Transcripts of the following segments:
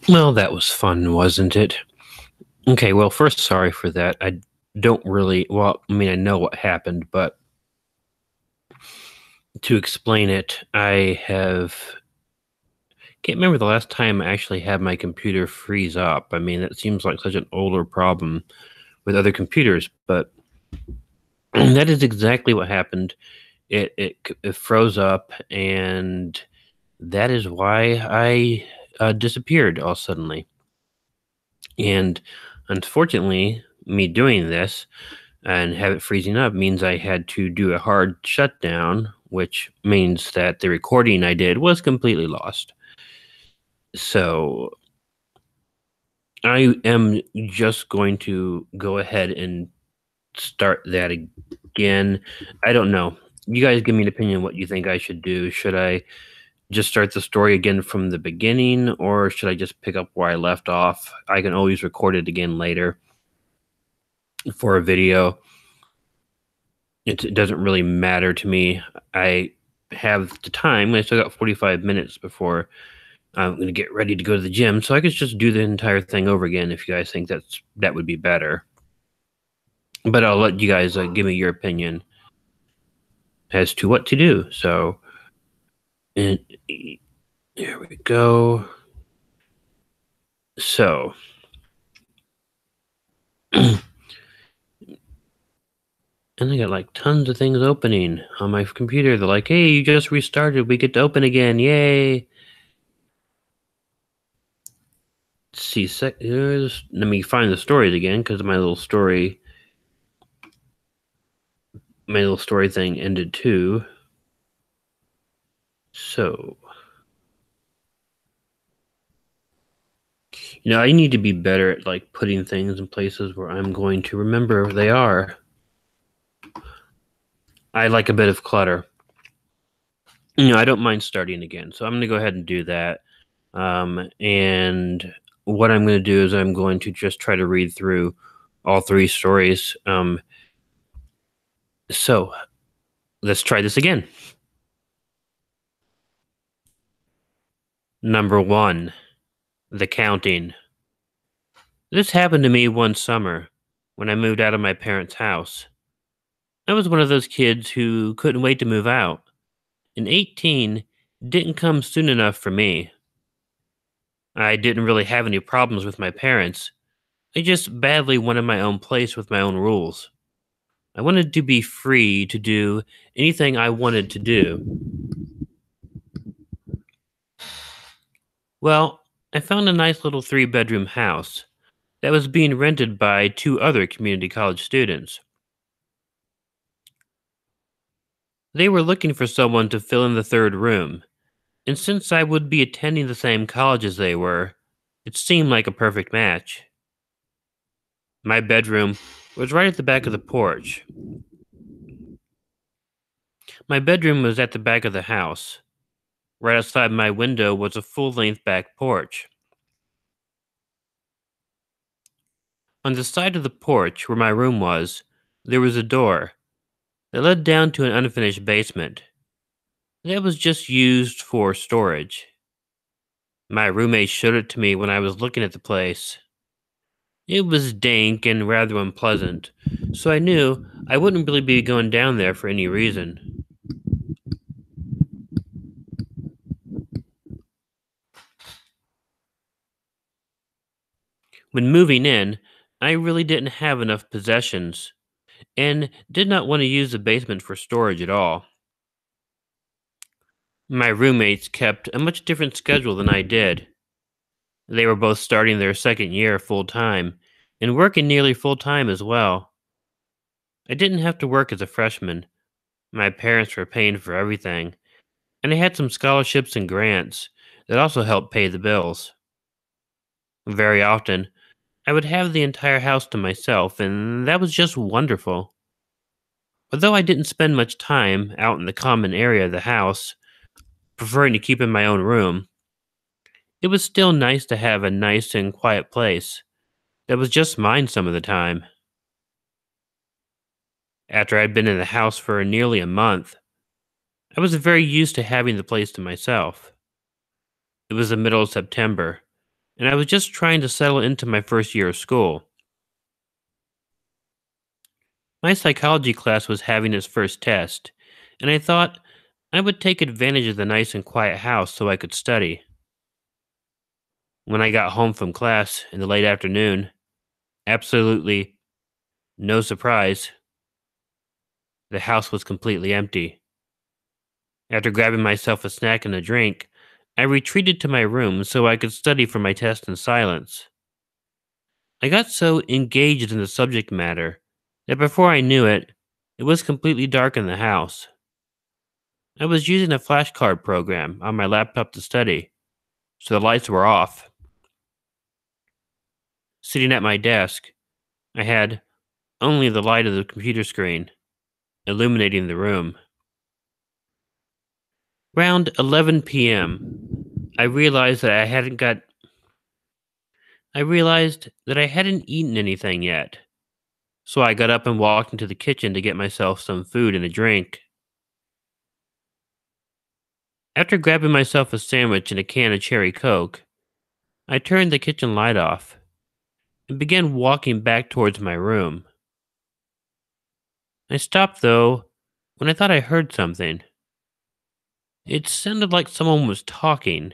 Well, that was fun, wasn't it? Okay, well, first, sorry for that. I don't really, well, I mean, I know what happened, but to explain it, can't remember the last time I actually had my computer freeze up. I mean, that seems like such an older problem with other computers, but that is exactly what happened. It froze up, and that is why I disappeared all suddenly. And unfortunately, me doing this and have it freezing up means I had to do a hard shutdown, which means that the recording I did was completely lost. So I am just going to go ahead and start that again. I don't know. You guys give me an opinion what you think I should do. Should I just start the story again from the beginning, or should I just pick up where I left off? I can always record it again later for a video. It doesn't really matter to me. I have the time. I still got 45 minutes before I'm going to get ready to go to the gym, so I could just do the entire thing over again if you guys think that would be better. But I'll let you guys give me your opinion as to what to do. So, and here we go. So, and I got like tons of things opening on my computer. They're like, "Hey, you just restarted. We get to open again! Yay!" Let's see, let me find the stories again because my little story thing ended too. So, I need to be better at like putting things in places where I'm going to remember they are. I like a bit of clutter. I don't mind starting again, so I'm going to go ahead and do that. And what I'm going to do is I'm going to just try to read through all three stories. So let's try this again. Number 1, The Counting. This happened to me one summer when I moved out of my parents' house. I was one of those kids who couldn't wait to move out, and 18 didn't come soon enough for me. I didn't really have any problems with my parents. I just badly wanted my own place with my own rules. I wanted to be free to do anything I wanted to do. Well, I found a nice little 3-bedroom house that was being rented by 2 other community college students. They were looking for someone to fill in the third room, and since I would be attending the same college as they were, it seemed like a perfect match. My bedroom was right at the back of the porch. My bedroom was at the back of the house. Right outside my window was a full length back porch. On the side of the porch where my room was, there was a door that led down to an unfinished basement that was just used for storage. My roommate showed it to me when I was looking at the place. It was dank and rather unpleasant, so I knew I wouldn't really be going down there for any reason. When moving in, I really didn't have enough possessions and did not want to use the basement for storage at all. My roommates kept a much different schedule than I did. They were both starting their second year full time and working nearly full time as well. I didn't have to work as a freshman. My parents were paying for everything, and I had some scholarships and grants that also helped pay the bills. Very often, I would have the entire house to myself, and that was just wonderful. Although I didn't spend much time out in the common area of the house, preferring to keep in my own room, it was still nice to have a nice and quiet place that was just mine some of the time. After I'd been in the house for nearly a month, I was very used to having the place to myself. It was the middle of September, and I was just trying to settle into my first year of school. My psychology class was having its first test, and I thought I would take advantage of the nice and quiet house so I could study. When I got home from class in the late afternoon, absolutely no surprise, the house was completely empty. After grabbing myself a snack and a drink, I retreated to my room so I could study for my test in silence. I got so engaged in the subject matter that before I knew it, it was completely dark in the house. I was using a flashcard program on my laptop to study, so the lights were off. Sitting at my desk, I had only the light of the computer screen illuminating the room. Around 11 p.m., I realized that I hadn't eaten anything yet. So I got up and walked into the kitchen to get myself some food and a drink. After grabbing myself a sandwich and a can of cherry coke, I turned the kitchen light off and began walking back towards my room. I stopped though when I thought I heard something. It sounded like someone was talking.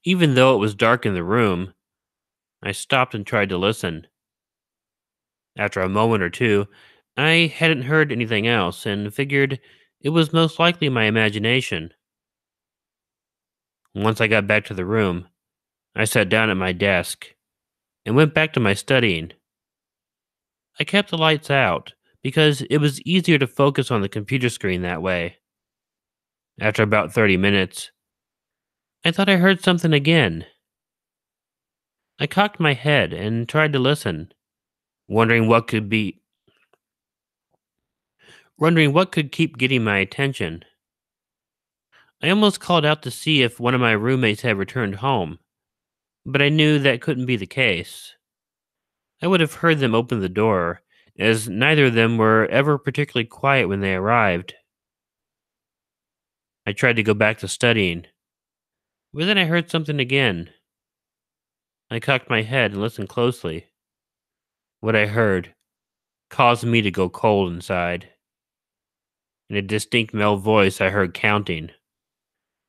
Even though it was dark in the room, I stopped and tried to listen. After a moment or two, I hadn't heard anything else and figured it was most likely my imagination. Once I got back to the room, I sat down at my desk and went back to my studying. I kept the lights out because it was easier to focus on the computer screen that way. After about 30 minutes, I thought I heard something again. I cocked my head and tried to listen, wondering what could keep getting my attention. I almost called out to see if one of my roommates had returned home, but I knew that couldn't be the case. I would have heard them open the door, as neither of them were ever particularly quiet when they arrived. I tried to go back to studying, but then I heard something again. I cocked my head and listened closely. What I heard caused me to go cold inside. In a distinct male voice, I heard counting.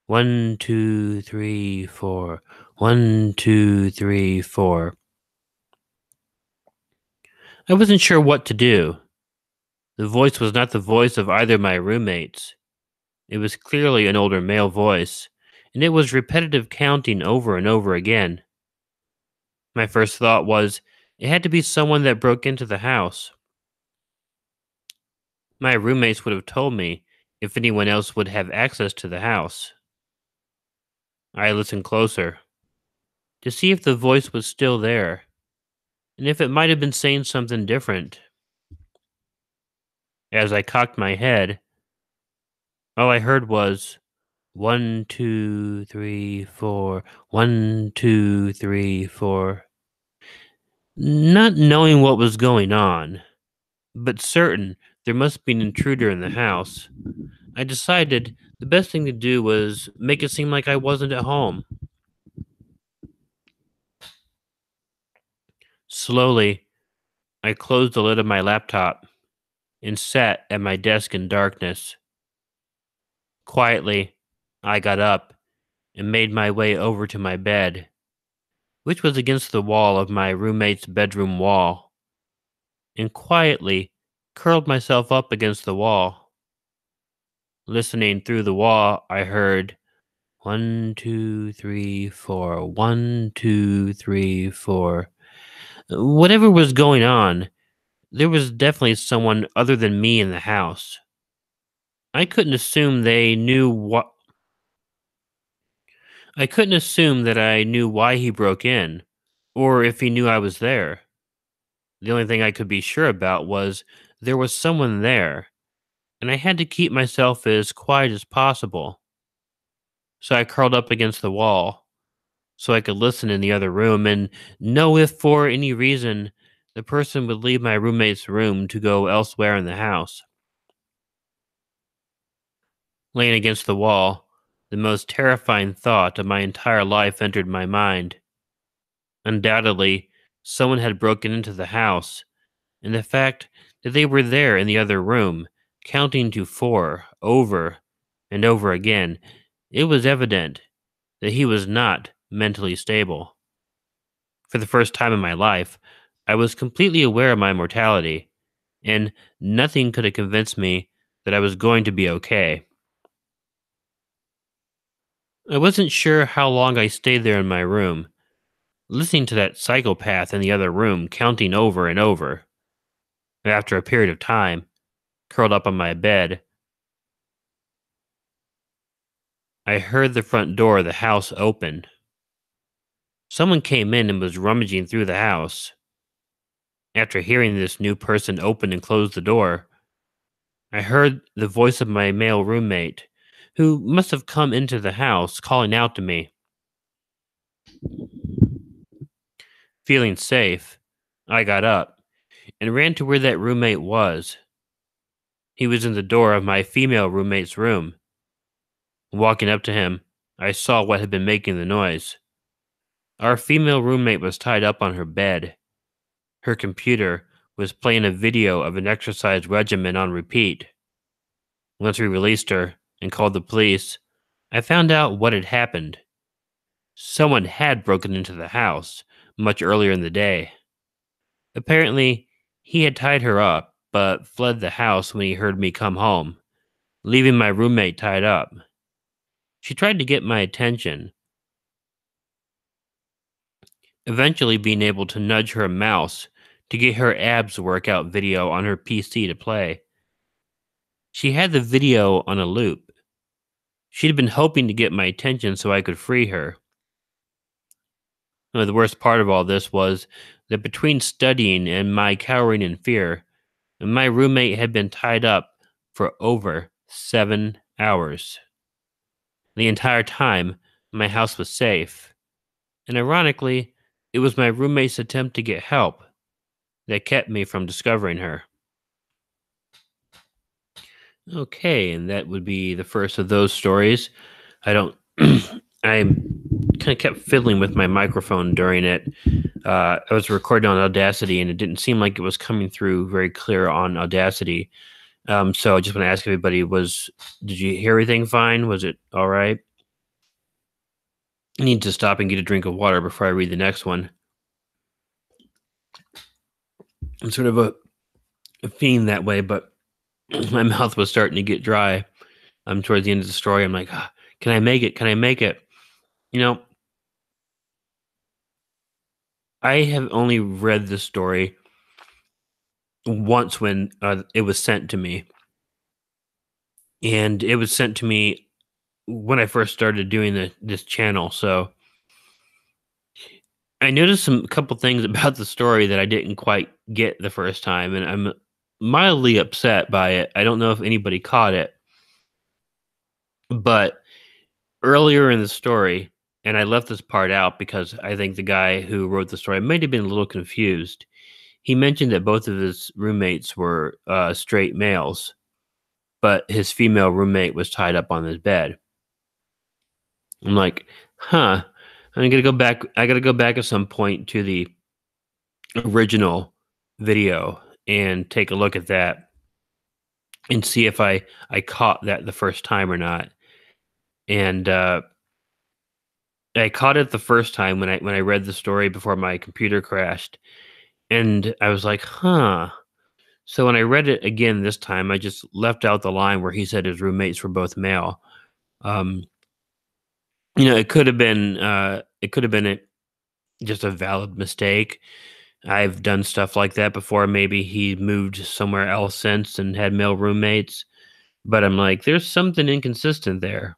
1, 2, 3, 4. 1, 2, 3, 4. I wasn't sure what to do. The voice was not the voice of either of my roommates. It was clearly an older male voice, and it was repetitive counting over and over again. My first thought was it had to be someone that broke into the house. My roommates would have told me if anyone else would have access to the house. I listened closer to see if the voice was still there, and if it might have been saying something different. As I cocked my head, all I heard was 1, 2, 3, 4. 1, 2, 3, 4. Not knowing what was going on, but certain there must be an intruder in the house, I decided the best thing to do was make it seem like I wasn't at home. Slowly, I closed the lid of my laptop and sat at my desk in darkness. Quietly, I got up and made my way over to my bed, which was against the wall of my roommate's bedroom wall, and quietly curled myself up against the wall. Listening through the wall, I heard 1, 2, 3, 4. 1, 2, 3, 4. Whatever was going on, there was definitely someone other than me in the house. I couldn't assume they knew what I couldn't assume that I knew why he broke in, or if he knew I was there. The only thing I could be sure about was there was someone there, and I had to keep myself as quiet as possible. So I curled up against the wall so I could listen in the other room and know if for any reason the person would leave my roommate's room to go elsewhere in the house. Laying against the wall, the the most terrifying thought of my entire life entered my mind. Undoubtedly, someone had broken into the house, and the fact that they were there in the other room, counting to four over and over again, it was evident that he was not mentally stable. For the first time in my life, I was completely aware of my mortality, and nothing could have convinced me that I was going to be okay. I wasn't sure how long I stayed there in my room, listening to that psychopath in the other room counting over and over. After a period of time, curled up on my bed, I heard the front door of the house open. Someone came in and was rummaging through the house. After hearing this new person open and close the door, I heard the voice of my male roommate, who must have come into the house, calling out to me. Feeling safe, I got up and ran to where that roommate was. He was in the door of my female roommate's room. Walking up to him, I saw what had been making the noise. Our female roommate was tied up on her bed. Her computer was playing a video of an exercise regimen on repeat. Once we released her and called the police, I found out what had happened. Someone had broken into the house much earlier in the day. Apparently, he had tied her up, but fled the house when he heard me come home, leaving my roommate tied up. She tried to get my attention, eventually being able to nudge her mouse to get her abs workout video on her PC to play. She had the video on a loop. She'd been hoping to get my attention so I could free her. The worst part of all this was that between studying and my cowering in fear, my roommate had been tied up for over 7 hours. The entire time, my house was safe. And ironically, it was my roommate's attempt to get help that kept me from discovering her. Okay, and that would be the first of those stories. I don't. I kind of kept fiddling with my microphone during it. I was recording on Audacity, and it didn't seem like it was coming through very clear on Audacity. So I just want to ask everybody: did you hear everything fine? Was it all right? I need to stop and get a drink of water before I read the next one. I'm sort of a fiend that way, but my mouth was starting to get dry. Towards the end of the story, I'm like, can I make it? Can I make it? You know, I have only read this story once when it was sent to me. And it was sent to me when I first started doing this channel. So I noticed a couple things about the story that I didn't quite get the first time. And I'm mildly upset by it. I don't know if anybody caught it. But earlier in the story, and I left this part out because I think the guy who wrote the story might have been a little confused. He mentioned that both of his roommates were straight males, but his female roommate was tied up on his bed. I'm like, huh. I'm gonna go back. I gotta go back at some point to the original video and take a look at that and see if I caught that the first time or not. And I caught it the first time when I read the story before my computer crashed, and I was like, huh. So when I read it again this time, I just left out the line where he said his roommates were both male. Um, it could have been just a valid mistake. I've done stuff like that before. Maybe he moved somewhere else since and had male roommates, but I'm like, there's something inconsistent there.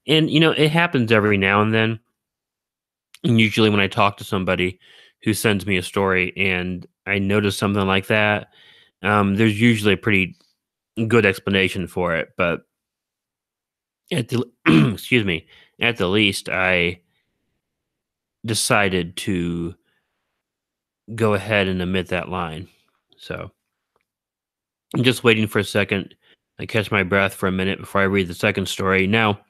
And it happens every now and then. And usually when I talk to somebody who sends me a story and I notice something like that, there's usually a pretty good explanation for it. But at the excuse me, at the least, I decided to go ahead and omit that line. So I'm just waiting for a second. I catch my breath for a minute before I read the second story. Now,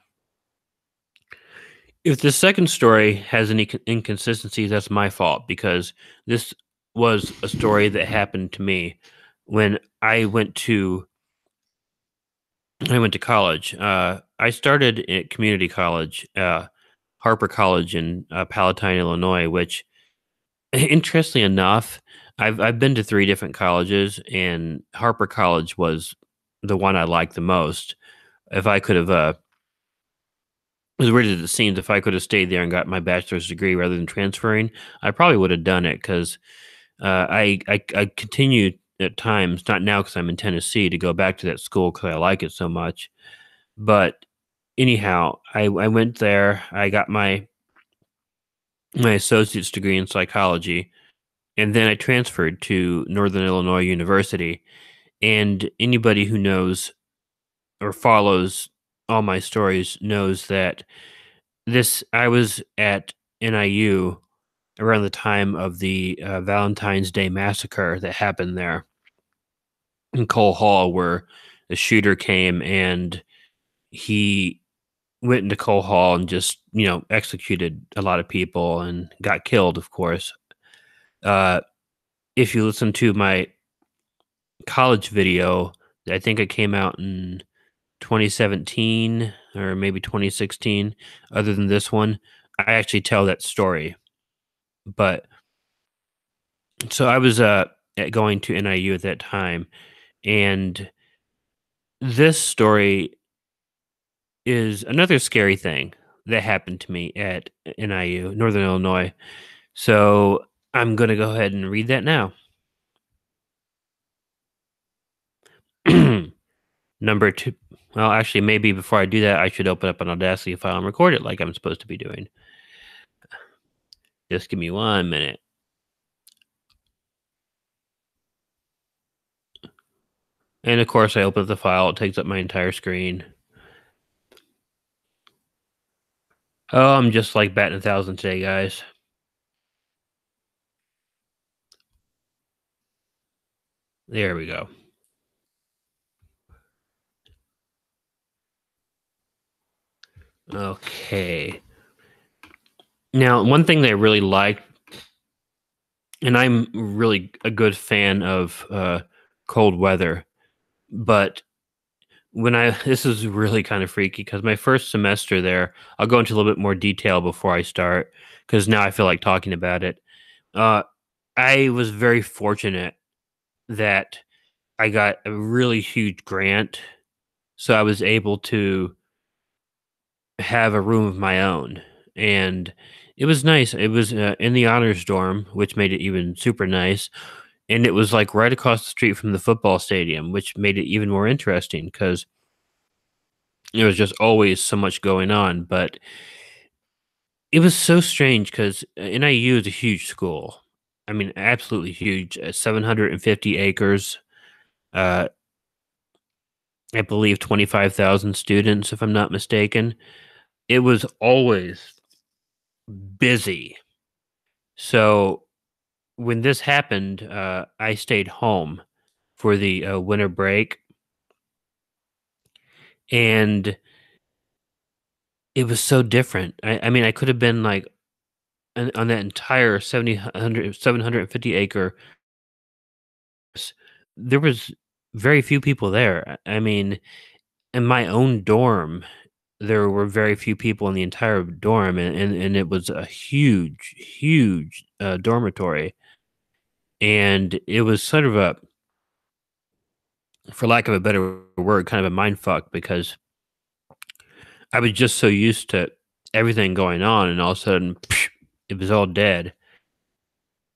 If the second story has any inconsistencies, that's my fault because this was a story that happened to me when I went to college. I started at community college, Harper College in Palatine, Illinois. Which, interestingly enough, I've been to three different colleges, and Harper College was the one I liked the most. If I could have, as weird as it seems, if I could have stayed there and got my bachelor's degree rather than transferring, I probably would have done it because I continued at times, not now because I'm in Tennessee, to go back to that school because I like it so much. But anyhow, I went there. I got my associate's degree in psychology, and then I transferred to Northern Illinois University. And anybody who knows or follows all my stories knows that this I was at NIU around the time of the Valentine's Day massacre that happened there in Cole Hall, where the shooter came and he went into Cole Hall and just, executed a lot of people and got killed, of course. Uh, if you listen to my college video, I think it came out in 2017 or maybe 2016. Other than this one, I actually tell that story. But so I was going to NIU at that time, and this story is another scary thing that happened to me at NIU, Northern Illinois. So I'm going to go ahead and read that now. Number two. Well, actually, maybe before I do that, I should open up an Audacity file and record it like I'm supposed to be doing. Just give me 1 minute. And of course, I open up the file. It takes up my entire screen. Oh, I'm just like batting 1,000 today, guys. There we go. Okay. Now, one thing that I really like, and I'm really a good fan of cold weather, but when I this is really kind of freaky because my first semester there, I'll go into a little bit more detail before I start because now I feel like talking about it. Uh, I was very fortunate that I got a really huge grant, so I was able to have a room of my own, and it was nice. It was in the honors dorm, which made it even super nice, and it was like right across the street from the football stadium, which made it even more interesting because there was just always so much going on. But it was so strange because NIU is a huge school. I mean, absolutely huge. 750 acres. Uh, I believe 25,000 students, if I'm not mistaken. It was always busy. So when this happened, I stayed home for the winter break, and it was so different. I mean, I could have been like on that entire 750 acre. There was very few people there. I mean, in my own dorm, there were very few people in the entire dorm, and it was a huge, huge dormitory, and it was sort of a, for lack of a better word, kind of a mind fuck because I was just so used to everything going on, and all of a sudden, it was all dead.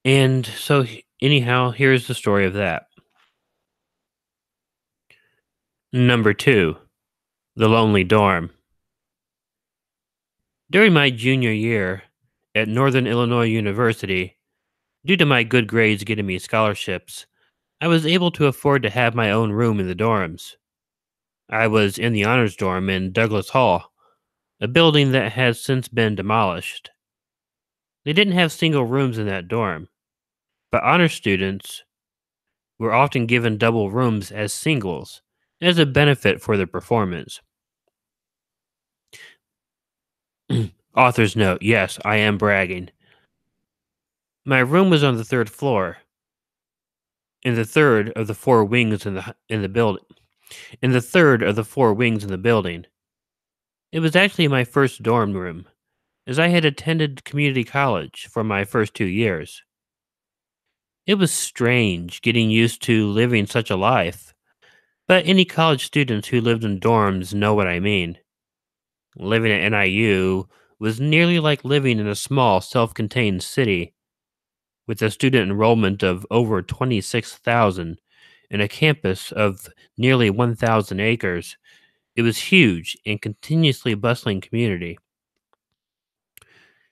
And so, anyhow, here's the story of that. Number two, the lonely dorm. During my junior year at Northern Illinois University, due to my good grades getting me scholarships, I was able to afford to have my own room in the dorms. I was in the honors dorm in Douglas Hall, a building that has since been demolished. They didn't have single rooms in that dorm, but honor students were often given double rooms as singles as a benefit for their performance. Author's note. Yes, I am bragging. My room was on the third floor, in the third of the four wings in the building. In the third of the four wings in the building. It was actually my first dorm room, as I had attended community college for my first 2 years. It was strange getting used to living such a life, but any college students who lived in dorms know what I mean. Living at NIU was nearly like living in a small, self contained city with a student enrollment of over 26,000 and a campus of nearly 1,000 acres. It was huge and continuously bustling community.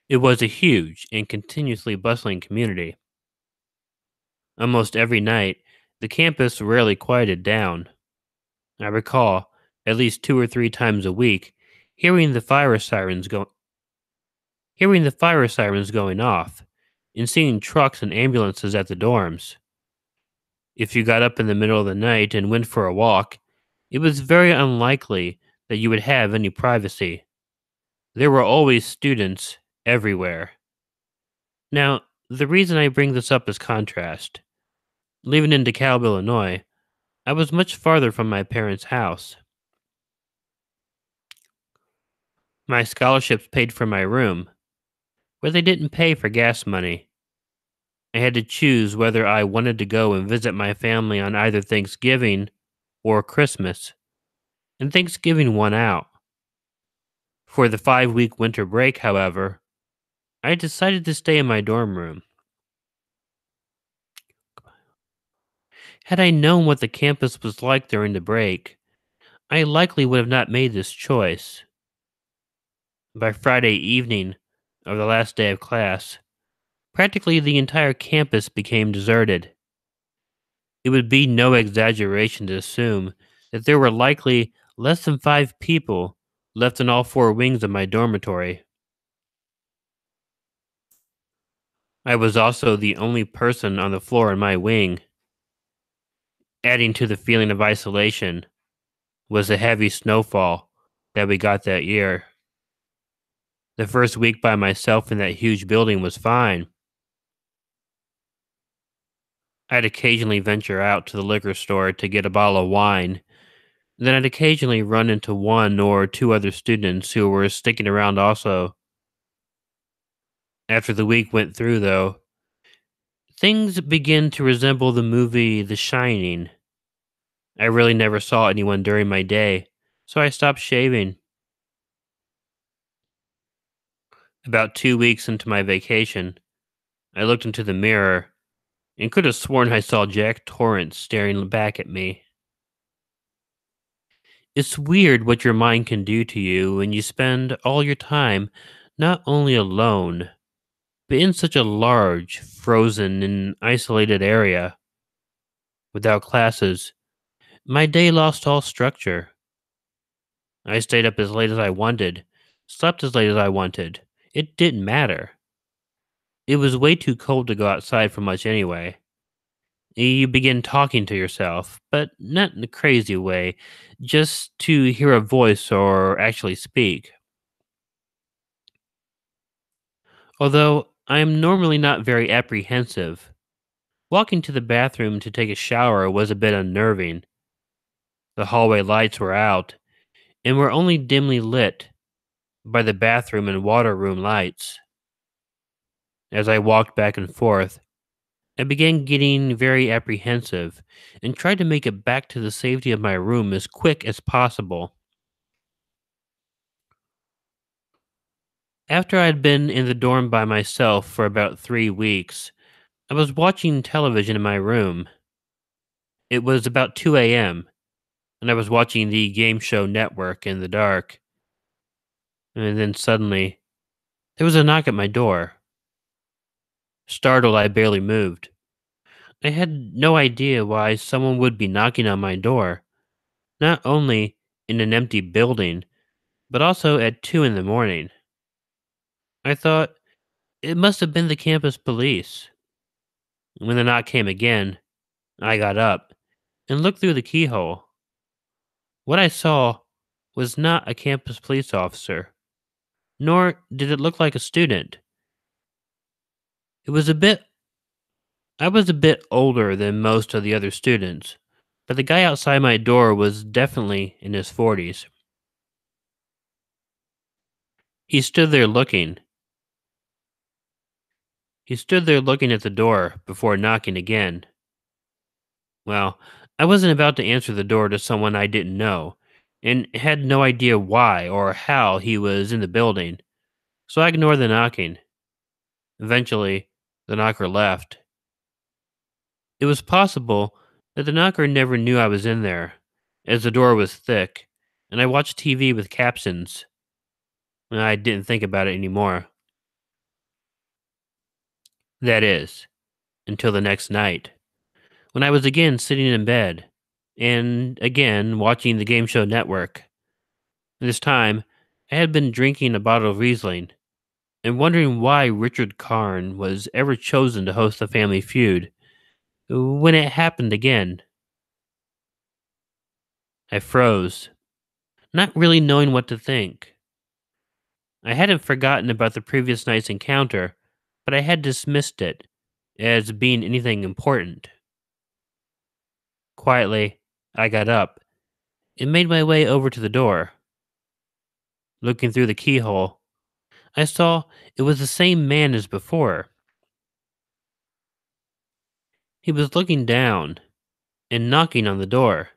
It was a huge and continuously bustling community. Almost every night, the campus rarely quieted down. I recall, at least 2 or 3 times a week, hearing the fire sirens go hearing the fire sirens going off, and seeing trucks and ambulances at the dorms. If you got up in the middle of the night and went for a walk, it was very unlikely that you would have any privacy. There were always students everywhere. Now, the reason I bring this up is contrast. Living in DeKalb, Illinois, I was much farther from my parents' house. My scholarships paid for my room, but they didn't pay for gas money. I had to choose whether I wanted to go and visit my family on either Thanksgiving or Christmas, and Thanksgiving won out. For the 5 week winter break, however, I decided to stay in my dorm room. Had I known what the campus was like during the break, I likely would have not made this choice. By Friday evening of the last day of class, practically the entire campus became deserted. It would be no exaggeration to assume that there were likely less than 5 people left in all four wings of my dormitory. I was also the only person on the floor in my wing. Adding to the feeling of isolation was the heavy snowfall that we got that year. The first week by myself in that huge building was fine. I'd occasionally venture out to the liquor store to get a bottle of wine. Then I'd occasionally run into one or two other students who were sticking around also. After the week went through, though, things began to resemble the movie The Shining. I really never saw anyone during my day, so I stopped shaving. About 2 weeks into my vacation, I looked into the mirror and could have sworn I saw Jack Torrance staring back at me. It's weird what your mind can do to you when you spend all your time not only alone, but in such a large, frozen, and isolated area. Without classes, my day lost all structure. I stayed up as late as I wanted, slept as late as I wanted. It didn't matter. It was way too cold to go outside for much anyway. You begin talking to yourself, but not in a crazy way, just to hear a voice or actually speak. Although I am normally not very apprehensive, walking to the bathroom to take a shower was a bit unnerving. The hallway lights were out and were only dimly lit by the bathroom and water room lights. As I walked back and forth, I began getting very apprehensive and tried to make it back to the safety of my room as quick as possible. After I'd been in the dorm by myself for about 3 weeks, I was watching television in my room. It was about 2 a.m., and I was watching the game show network in the dark. And then suddenly, there was a knock at my door. Startled, I barely moved. I had no idea why someone would be knocking on my door, not only in an empty building, but also at 2 in the morning. I thought it must have been the campus police. When the knock came again, I got up and looked through the keyhole. What I saw was not a campus police officer. nor did it look like a student. It was a bit I was a bit older than most of the other students, but the guy outside my door was definitely in his 40s. He stood there looking. He stood there looking at the door before knocking again. Well, I wasn't about to answer the door to someone I didn't know, and had no idea why or how he was in the building, so I ignored the knocking. Eventually, the knocker left. It was possible that the knocker never knew I was in there, as the door was thick, and I watched TV with captions. I didn't think about it anymore. That is, until the next night, when I was again sitting in bed, and again watching the game show network. This time, I had been drinking a bottle of Riesling, and wondering why Richard Karn was ever chosen to host the Family Feud. When it happened again, I froze, not really knowing what to think. I hadn't forgotten about the previous night's encounter, but I had dismissed it as being anything important. Quietly, I got up and made my way over to the door. Looking through the keyhole, I saw it was the same man as before. He was looking down and knocking on the door.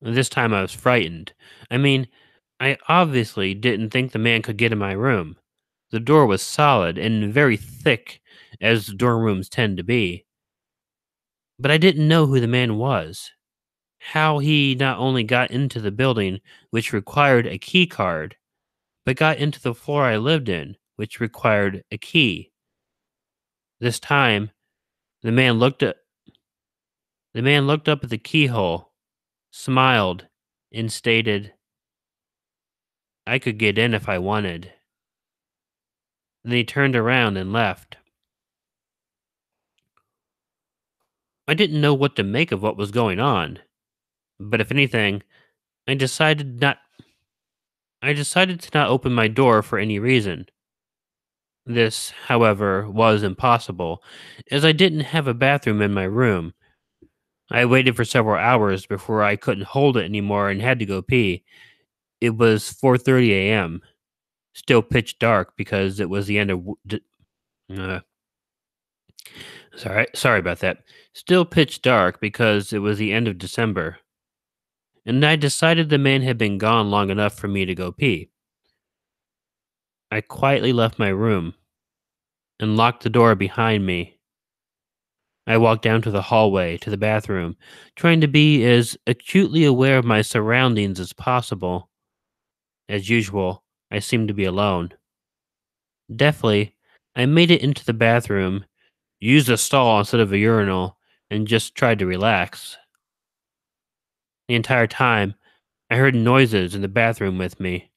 This time I was frightened. I mean, I obviously didn't think the man could get in my room. The door was solid and very thick, as dorm rooms tend to be. But I didn't know who the man was. How he not only got into the building, which required a key card, but got into the floor I lived in, which required a key. This time, the man looked at the man looked up at the keyhole, smiled, and stated, "I could get in if I wanted." Then he turned around and left. I didn't know what to make of what was going on, but if anything, I decided not I decided to not open my door for any reason. This, however, was impossible, as I didn't have a bathroom in my room. I waited for several hours before I couldn't hold it anymore and had to go pee. It was 4:30 a.m. Still pitch dark because it was the end of uh, sorry about that. Still pitch dark because it was the end of December, and I decided the man had been gone long enough for me to go pee. I quietly left my room and locked the door behind me. I walked down to the hallway to the bathroom, trying to be as acutely aware of my surroundings as possible. As usual, I seemed to be alone. Deftly, I made it into the bathroom, used a stall instead of a urinal, and just tried to relax. The entire time, I heard noises in the bathroom with me.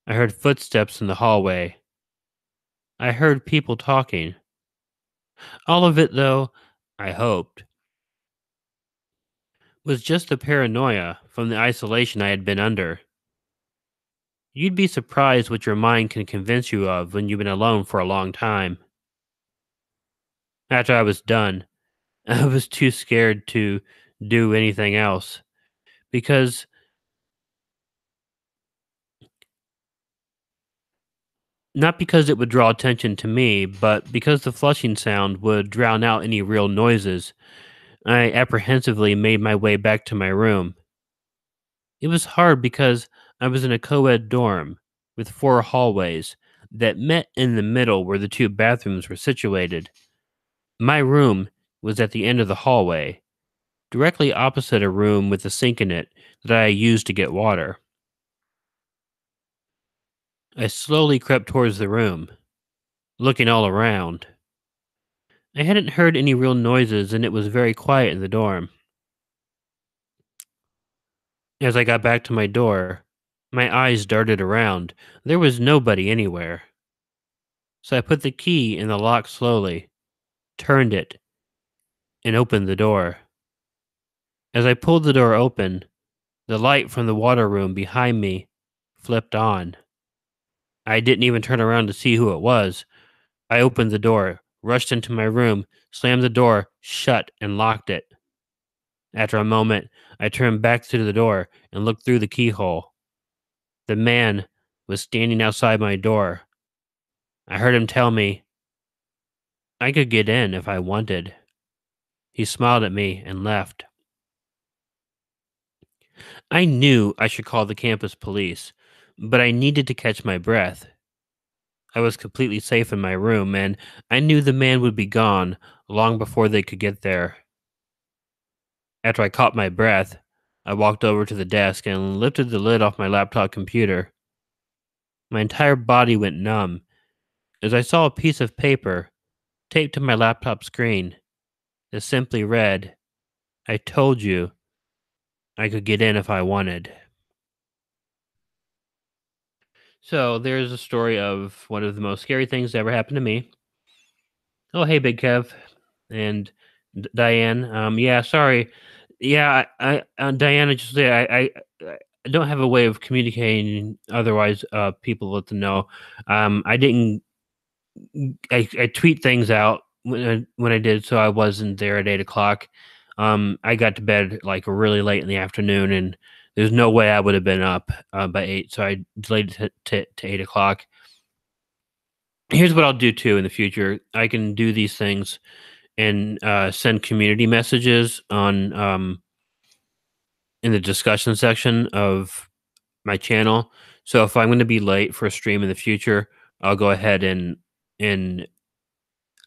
I heard footsteps in the hallway. I heard people talking. All of it, though, I hoped, was just the paranoia from the isolation I had been under. You'd be surprised what your mind can convince you of when you've been alone for a long time. After I was done, I was too scared to do anything else because not because it would draw attention to me, but because the flushing sound would drown out any real noises. I apprehensively made my way back to my room. It was hard because I was in a co ed dorm with four hallways that met in the middle where the two bathrooms were situated. My room was at the end of the hallway, directly opposite a room with a sink in it that I used to get water. I slowly crept towards the room, looking all around. I hadn't heard any real noises and it was very quiet in the dorm. As I got back to my door, my eyes darted around. There was nobody anywhere. So I put the key in the lock slowly, turned it, and opened the door. As I pulled the door open, the light from the water room behind me flipped on. I didn't even turn around to see who it was. I opened the door, rushed into my room, slammed the door shut, and locked it. After a moment, I turned back to the door and looked through the keyhole. The man was standing outside my door. I heard him tell me I could get in if I wanted. He smiled at me and left. I knew I should call the campus police, but I needed to catch my breath. I was completely safe in my room, and I knew the man would be gone long before they could get there. After I caught my breath, I walked over to the desk and lifted the lid off my laptop computer. My entire body went numb as I saw a piece of paper taped to my laptop screen that simply read, I told you I could get in if I wanted. So there's a story of one of the most scary things that ever happened to me. Oh, hey, Big Kev and Diane. Yeah, sorry. Yeah, Diana, just say I don't have a way of communicating. Otherwise, people let them know. I didn't. I tweet things out when I did, so I wasn't there at 8 o'clock. I got to bed like really late in the afternoon, and there's no way I would have been up by 8, so I delayed it to 8 o'clock. Here's what I'll do too in the future. I can do these things and send community messages on in the discussion section of my channel. So if I'm going to be late for a stream in the future, I'll go ahead and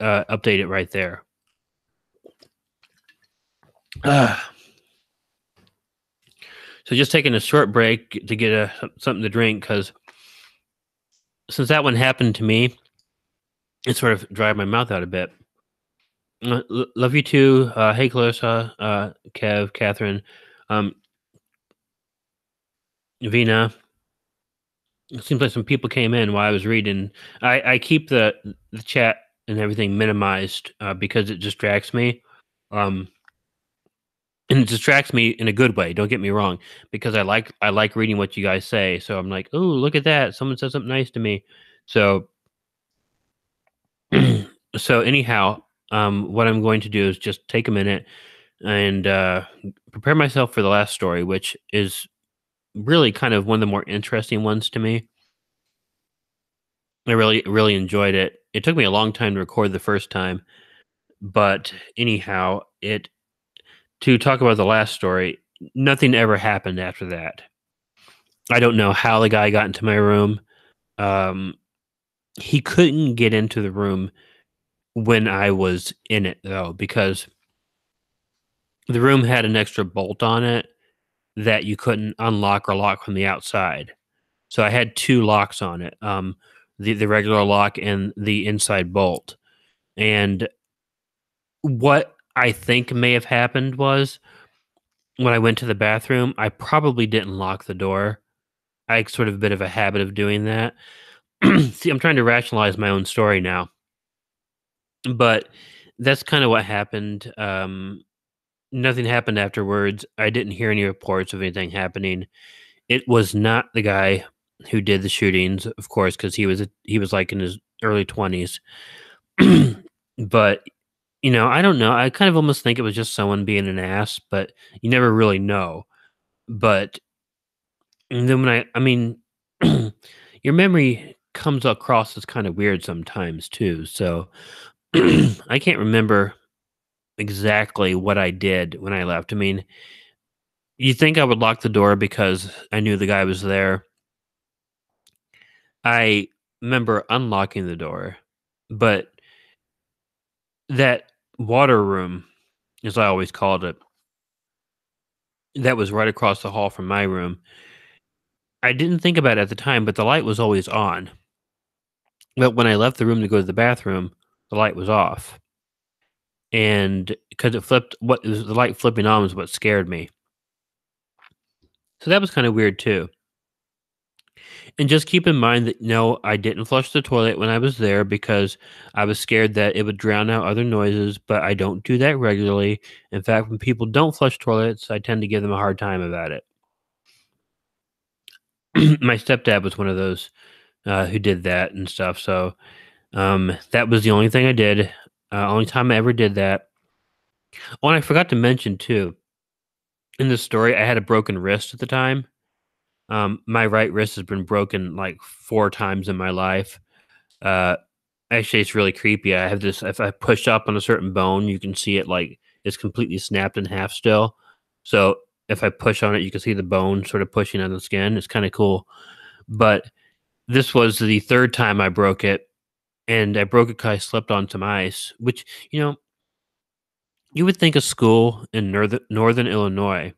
update it right there. Uh, so just taking a short break to get something to drink because since that one happened to me, it sort of dried my mouth out a bit. Love you too. Hey, Clarissa, Kev, Catherine, um, Vina. It seems like some people came in while I was reading. I keep the chat and everything minimized because it distracts me. Um, and it distracts me in a good way. Don't get me wrong, because I like reading what you guys say. So I'm like, oh, look at that! Someone said something nice to me. So so anyhow, what I'm going to do is just take a minute and prepare myself for the last story, which is really kind of one of the more interesting ones to me. I really enjoyed it. It took me a long time to record the first time, but anyhow, it to talk about the last story, nothing ever happened after that. I don't know how the guy got into my room. Um, he couldn't get into the room when I was in it though, because the room had an extra bolt on it that you couldn't unlock or lock from the outside. So I had two locks on it, the regular lock and the inside bolt. And what I think may have happened was when I went to the bathroom, I probably didn't lock the door. I sort of a bit of a habit of doing that. See, I'm trying to rationalize my own story now, but that's kind of what happened. Nothing happened afterwards. I didn't hear any reports of anything happening. It was not the guy who did the shootings, of course, because he was like in his early 20s. But I don't know. I kind of almost think it was just someone being an ass, but you never really know. But and then I mean, your memory comes across as kind of weird sometimes too. So I can't remember exactly what I did when I left. I mean, you think I would lock the door because I knew the guy was there. I remember unlocking the door, but that water room, as I always called it, that was right across the hall from my room. I didn't think about it at the time, but the light was always on. But when I left the room to go to the bathroom, the light was off. And because it flipped, the light flipping on was what scared me. So that was kind of weird too. And just keep in mind that no, I didn't flush the toilet when I was there because I was scared that it would drown out other noises, but I don't do that regularly. In fact, when people don't flush toilets, I tend to give them a hard time about it. My stepdad was one of those who did that and stuff. So that was the only thing I did. Only time I ever did that. Oh, and I forgot to mention too in the story, I had a broken wrist at the time. My right wrist has been broken like 4 times in my life. Uh, Actually, it's really creepy. I have this. If I push up on a certain bone, you can see it like it's completely snapped in half still. So if I push on it, you can see the bone sort of pushing on the skin. It's kind of cool. But this was the third time I broke it, and I broke it because I slipped on some ice. Which you would think a school in northern Illinois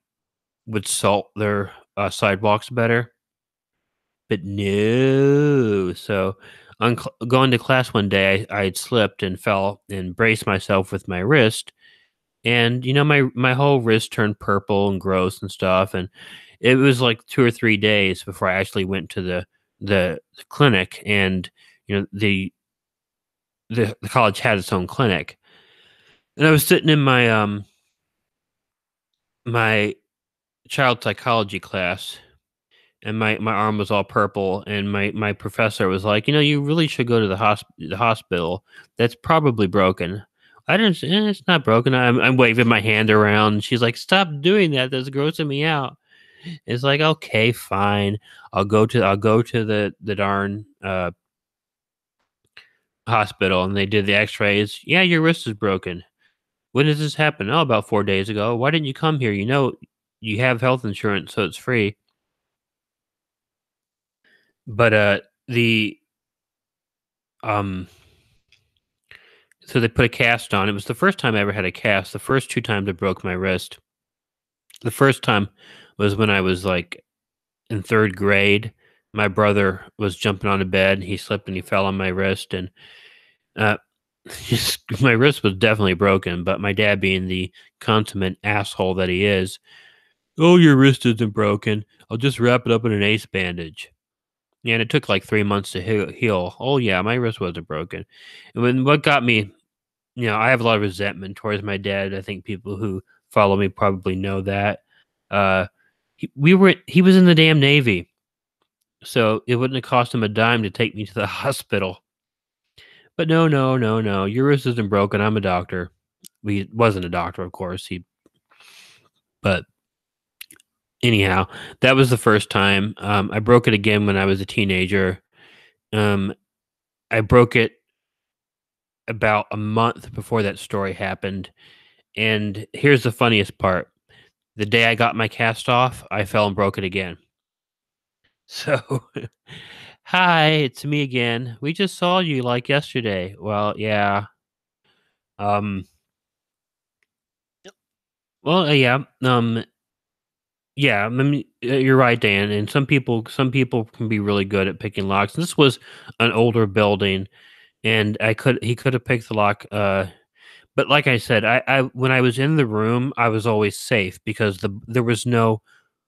would salt their sidewalks better, but no. So going to class one day, I had slipped and fell and braced myself with my wrist, and my whole wrist turned purple and gross and stuff, and it was like 2 or 3 days before I actually went to the clinic, and the college had its own clinic, and I was sitting in my child psychology class, and my arm was all purple, and my professor was like, "You really should go to the hospital. That's probably broken." I didn't. It's not broken. I'm waving my hand around. She's like, "Stop doing that. That's grossing me out." It's like, okay, fine. I'll go to the darn hospital, and they did the X-rays. Yeah, your wrist is broken. When does this happen? Oh, about 4 days ago. Why didn't you come here? You have health insurance, so it's free. But the um so they put a cast on. It was the first time I ever had a cast. The first 2 times I broke my wrist. The first time was when I was, like, in 3rd grade. My brother was jumping on a bed, he slipped and he fell on my wrist, and, uh, my wrist was definitely broken, but my dad being the consummate asshole that he is, "Oh, your wrist isn't broken. I'll just wrap it up in an ace bandage." Yeah, and it took, like, 3 months to heal. "Oh, yeah, my wrist wasn't broken." And what got me, I have a lot of resentment towards my dad. I think people who follow me probably know that. Uh, he was in the damn Navy, so it wouldn't have cost him a dime to take me to the hospital. But no, no, no, no, your wrist isn't broken. I'm a doctor. He wasn't a doctor, of course. But anyhow, that was the first time. I broke it again when I was a teenager. Um, I broke it about a month before that story happened. And here's the funniest part. The day I got my cast off, I fell and broke it again. So, "Hi, it's me again. We just saw you, like, yesterday." "Well, yeah." Um, yeah, yeah, I mean, you're right, Dan, and some people can be really good at picking locks. This was an older building, and he could have picked the lock, but like I said, I when I was in the room, I was always safe because there was no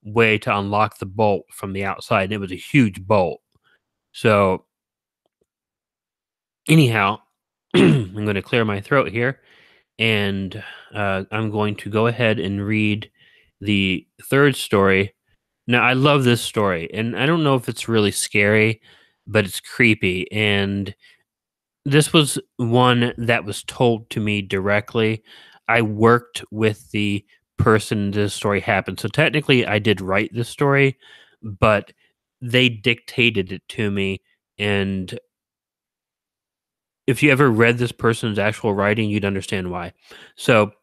way to unlock the bolt from the outside, and it was a huge bolt. So, anyhow, I'm gonna clear my throat here, and, I'm going to go ahead and read the 3rd story. Now, I love this story, and I don't know if it's really scary, but it's creepy, and this was one that was told to me directly. I worked with the person this story happened, so technically, I did write this story, but they dictated it to me, and if you ever read this person's actual writing, you'd understand why. So,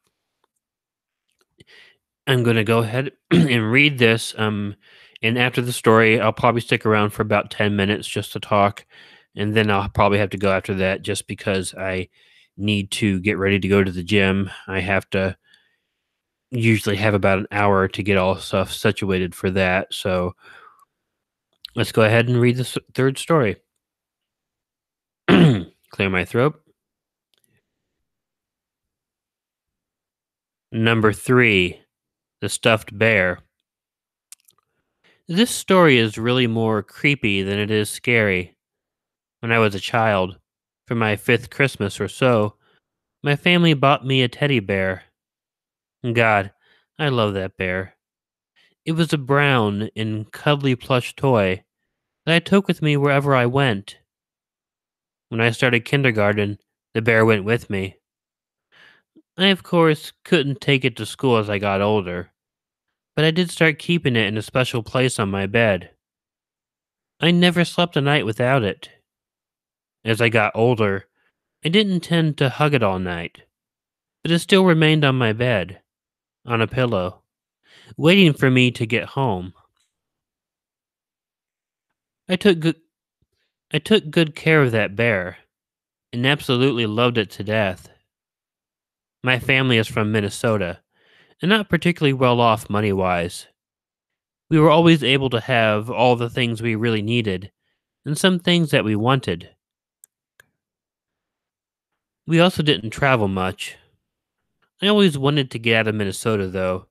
I'm gonna go ahead and read this, and after the story, I'll probably stick around for about 10 minutes just to talk, and then I'll probably have to go after that just because I need to get ready to go to the gym. I have to usually have about an hour to get all stuff situated for that, so let's go ahead and read the 3rd story. Clear my throat. Number 3, The Stuffed Bear. This story is really more creepy than it is scary. When I was a child, for my 5th Christmas or so, my family bought me a teddy bear. God, I love that bear. It was a brown and cuddly plush toy. that I took with me wherever I went. When I started kindergarten, the bear went with me. I, of course, couldn't take it to school as I got older, but I did start keeping it in a special place on my bed. I never slept a night without it. As I got older, I didn't intend to hug it all night, but it still remained on my bed, on a pillow, waiting for me to get home. I took good I took good care of that bear and absolutely loved it to death. My family is from Minnesota and not particularly well off money wise. We were always able to have all the things we really needed and some things that we wanted. We also didn't travel much. I always wanted to get out of Minnesota though.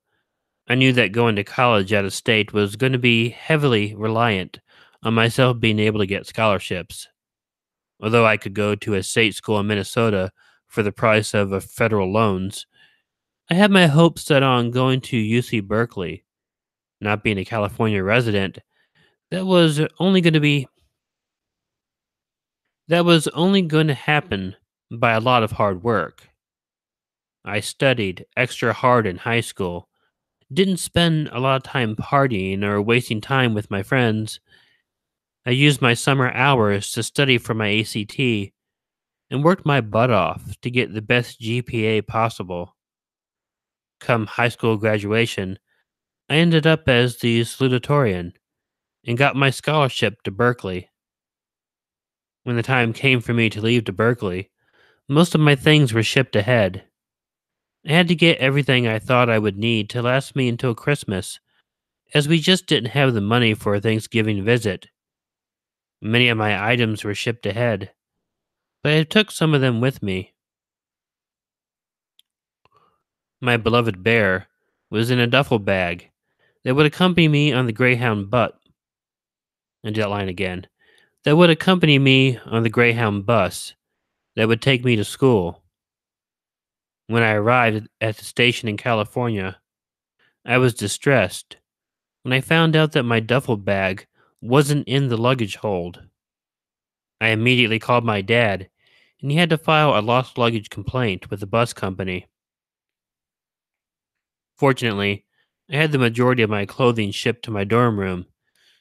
I knew that going to college out of state was going to be heavily reliant on myself being able to get scholarships. Although I could go to a state school in Minnesota for the price of a federal loans, I had my hopes set on going to UC Berkeley. Not being a California resident, that was only going to be that was only going to happen by a lot of hard work. I studied extra hard in high school, didn't spend a lot of time partying or wasting time with my friends. I used my summer hours to study for my ACT and worked my butt off to get the best GPA possible. Come high school graduation, I ended up as the salutatorian and got my scholarship to Berkeley. When the time came for me to leave to Berkeley, most of my things were shipped ahead. I had to get everything I thought I would need to last me until Christmas, as we just didn't have the money for a Thanksgiving visit. Many of my items were shipped ahead, but I took some of them with me. My beloved bear was in a duffel bag that would accompany me on the Greyhound butt. And that line again. That would accompany me on the Greyhound bus that would take me to school. When I arrived at the station in California, I was distressed when I found out that my duffel bag wasn't in the luggage hold. I immediately called my dad, and he had to file a lost luggage complaint with the bus company. Fortunately, I had the majority of my clothing shipped to my dorm room,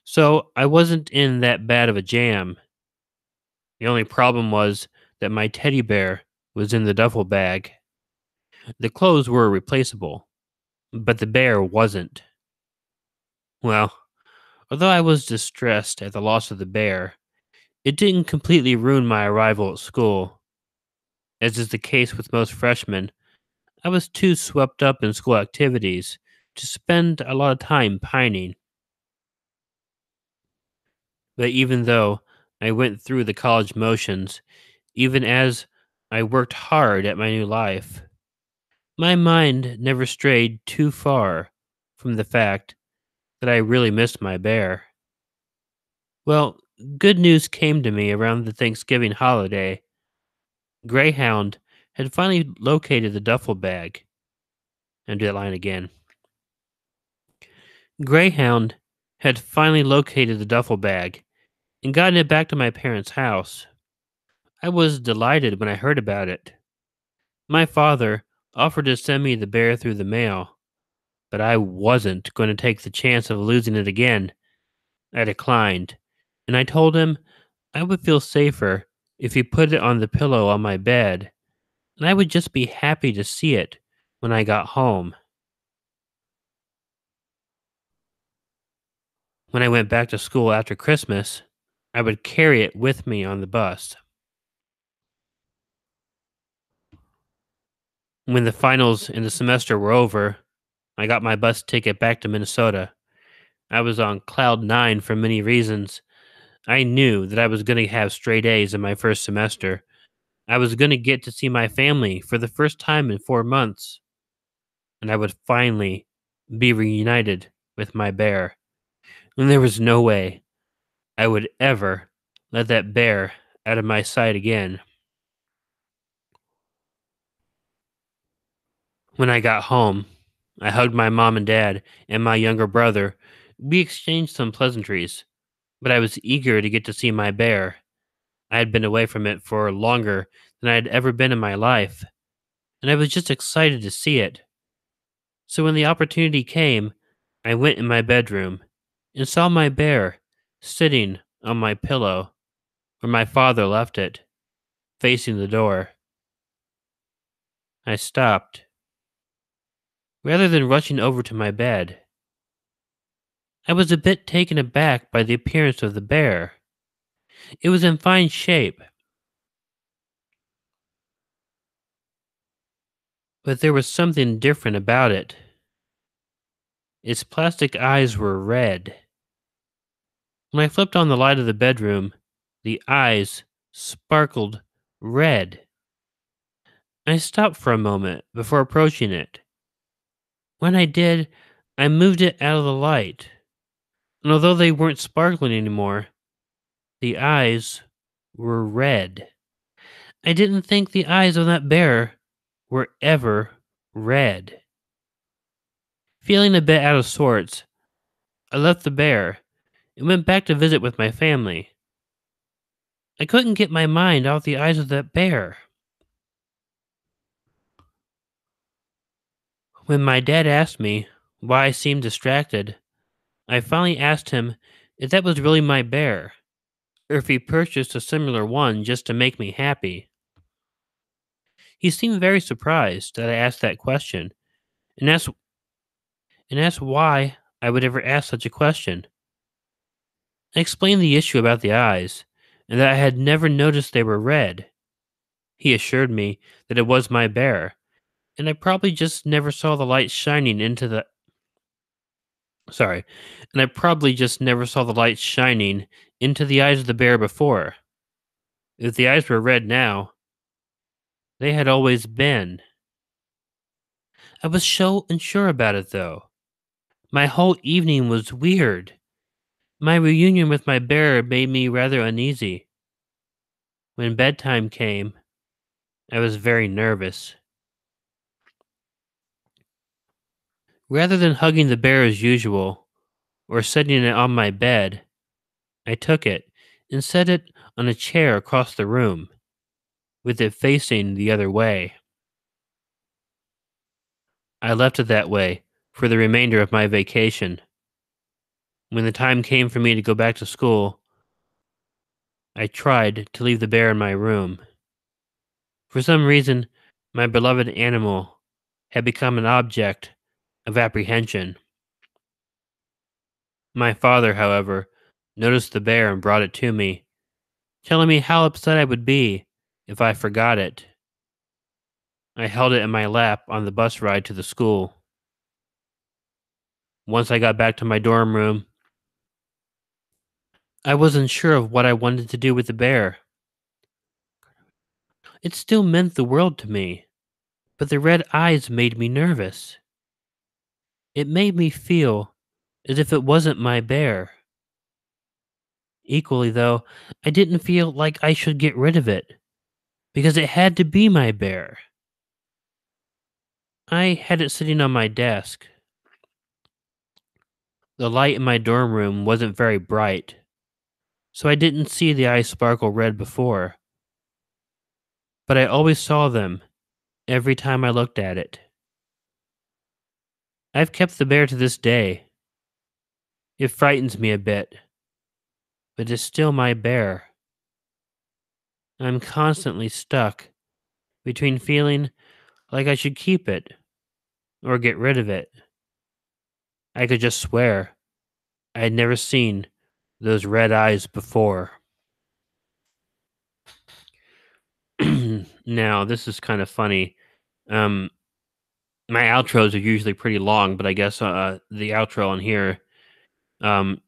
so I wasn't in that bad of a jam. The only problem was that my teddy bear was in the duffel bag. The clothes were replaceable, but the bear wasn't. Well, although I was distressed at the loss of the bear, it didn't completely ruin my arrival at school. As is the case with most freshmen, I was too swept up in school activities to spend a lot of time pining. But even though I went through the college motions, even as I worked hard at my new life, my mind never strayed too far from the fact that I really missed my bear. Well, good news came to me around the Thanksgiving holiday. Greyhound had finally located the duffel bag. And do that line again. Greyhound had finally located the duffel bag and gotten it back to my parents' house. I was delighted when I heard about it. My father offered to send me the bear through the mail, but I wasn't going to take the chance of losing it again. I declined, and I told him I would feel safer if he put it on the pillow on my bed, and I would just be happy to see it when I got home. When I went back to school after Christmas, I would carry it with me on the bus. When the finals in the semester were over, I got my bus ticket back to Minnesota. I was on cloud nine for many reasons. I knew that I was going to have straight A's in my first semester. I was going to get to see my family for the first time in 4 months, and I would finally be reunited with my bear. And there was no way I would ever let that bear out of my sight again. When I got home, I hugged my mom and dad and my younger brother. We exchanged some pleasantries. but I was eager to get to see my bear. I had been away from it for longer than I had ever been in my life, and I was just excited to see it. So when the opportunity came, I went in my bedroom and saw my bear sitting on my pillow where my father left it, facing the door. I stopped. Rather than rushing over to my bed, I was a bit taken aback by the appearance of the bear. It was in fine shape, but there was something different about it. Its plastic eyes were red. When I flipped on the light of the bedroom, the eyes sparkled red. I stopped for a moment before approaching it. When I did, I moved it out of the light, and although they weren't sparkling anymore, the eyes were red. I didn't think the eyes of that bear were ever red. Feeling a bit out of sorts, I left the bear and went back to visit with my family. I couldn't get my mind off the eyes of that bear. When my dad asked me why I seemed distracted, I finally asked him if that was really my bear, or if he purchased a similar one just to make me happy. He seemed very surprised that I asked that question, and asked why I would ever ask such a question. I explained the issue about the eyes, and that I had never noticed they were red. He assured me that it was my bear, and I probably just never saw the light shining into the sorry, and I probably just never saw the light shining into the eyes of the bear before. If the eyes were red now, they had always been. I was so unsure about it though. My whole evening was weird. My reunion with my bear made me rather uneasy. When bedtime came, I was very nervous. Rather than hugging the bear as usual, or setting it on my bed, I took it and set it on a chair across the room, with it facing the other way. I left it that way for the remainder of my vacation. When the time came for me to go back to school, I tried to leave the bear in my room. For some reason, my beloved animal had become an object of apprehension. My father, however, noticed the bear and brought it to me, telling me how upset I would be if I forgot it. I held it in my lap on the bus ride to the school. Once I got back to my dorm room, I wasn't sure of what I wanted to do with the bear. It still meant the world to me, but the red eyes made me nervous. It made me feel as if it wasn't my bear. Equally, though, I didn't feel like I should get rid of it, because it had to be my bear. I had it sitting on my desk. The light in my dorm room wasn't very bright, so I didn't see the eyes sparkle red before, but I always saw them every time I looked at it. I've kept the bear to this day. It frightens me a bit, but it's still my bear. I'm constantly stuck between feeling like I should keep it or get rid of it. I could just swear I had never seen those red eyes before. Now, this is kind of funny. Um, my outros are usually pretty long, but I guess the outro on here, um,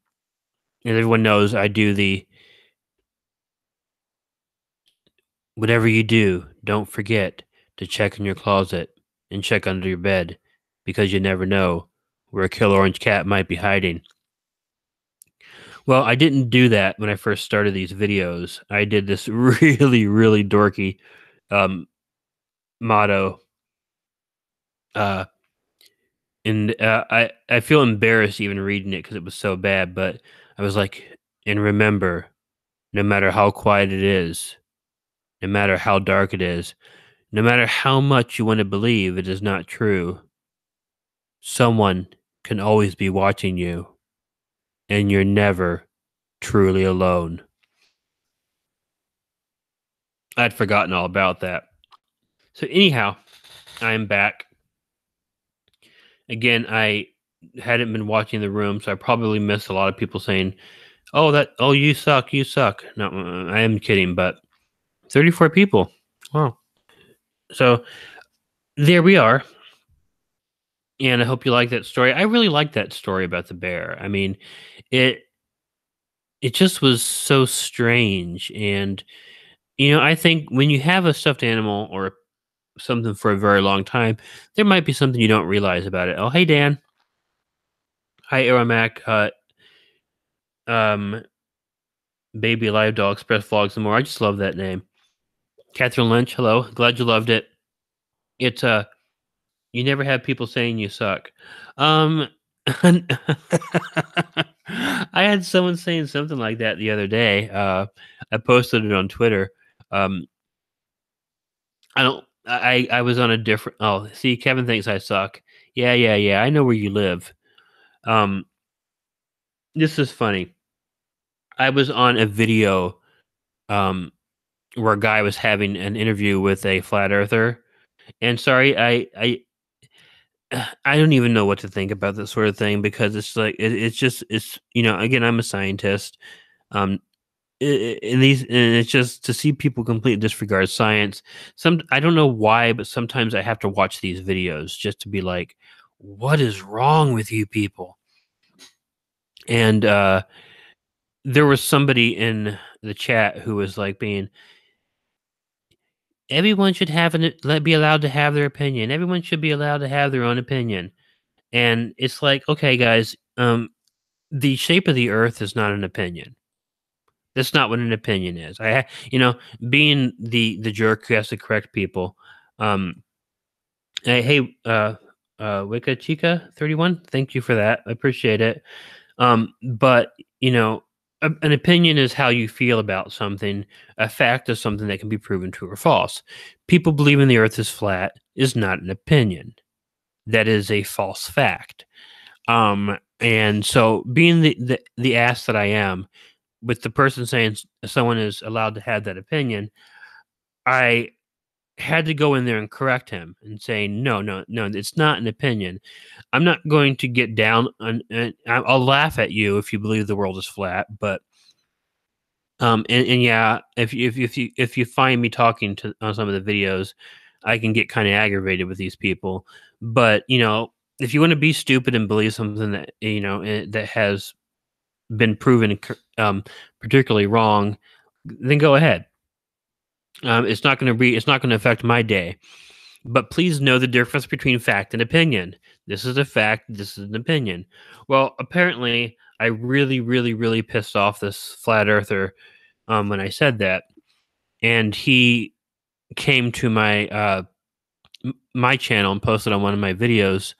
as everyone knows, I do the whatever you do, don't forget to check in your closet and check under your bed because you never know where a killer orange cat might be hiding. Well, I didn't do that when I first started these videos. I did this really dorky um, motto. Uh, and I feel embarrassed even reading it because it was so bad. But I was like, And remember, no matter how quiet it is, no matter how dark it is, no matter how much you want to believe it is not true, someone can always be watching you, and you're never truly alone. I'd forgotten all about that. So, anyhow, I'm back. Again, I hadn't been watching the room, so I probably missed a lot of people saying, oh, you suck, you suck. No, I am kidding, but 34 people. Wow. So, there we are. And I hope you like that story. I really like that story about the bear. I mean, it it just was so strange. And I think when you have a stuffed animal or something for a very long time, there might be something you don't realize about it. Oh, hey Dan. Hi Aromac. Um Baby Live Dog Express Vlogs and more. I just love that name. Catherine Lynch, hello. Glad you loved it. It's you never have people saying you suck. Um I had someone saying something like that the other day. I posted it on Twitter. Um I don't I was on a different oh, see Kevin thinks I suck. Yeah, yeah, yeah. I know where you live. Um this is funny. I was on a video um where a guy was having an interview with a flat earther. And sorry, I don't even know what to think about this sort of thing because it's like it's just it's again I'm a scientist. Um, and it's just to see people completely disregard science. I don't know why, but sometimes I have to watch these videos just to be like, what is wrong with you people? And there was somebody in the chat who was like being everyone should be allowed to have their opinion. Everyone should be allowed to have their own opinion. And it's like, okay, guys, the shape of the earth is not an opinion. That's not what an opinion is. Being the jerk who has to correct people. Um, hey, Wicca Chica 31, thank you for that. I appreciate it. But an opinion is how you feel about something. A fact is something that can be proven true or false. People believing the earth is flat is not an opinion. That is a false fact. And so being the ass that I am, with the person saying someone is allowed to have that opinion, I had to go in there and correct him and say, no, no, no, it's not an opinion. I'm not going to get down on, and I'll laugh at you if you believe the world is flat, but and yeah, if you find me talking to on some of the videos, I can get kind of aggravated with these people. But if you want to be stupid and believe something that that has been proven particularly wrong, then go ahead. It's not going to affect my day. But please know the difference between fact and opinion. This is a fact. This is an opinion. Well, apparently, I really, really, really pissed off this flat earther when I said that, and he came to my channel and posted on one of my videos,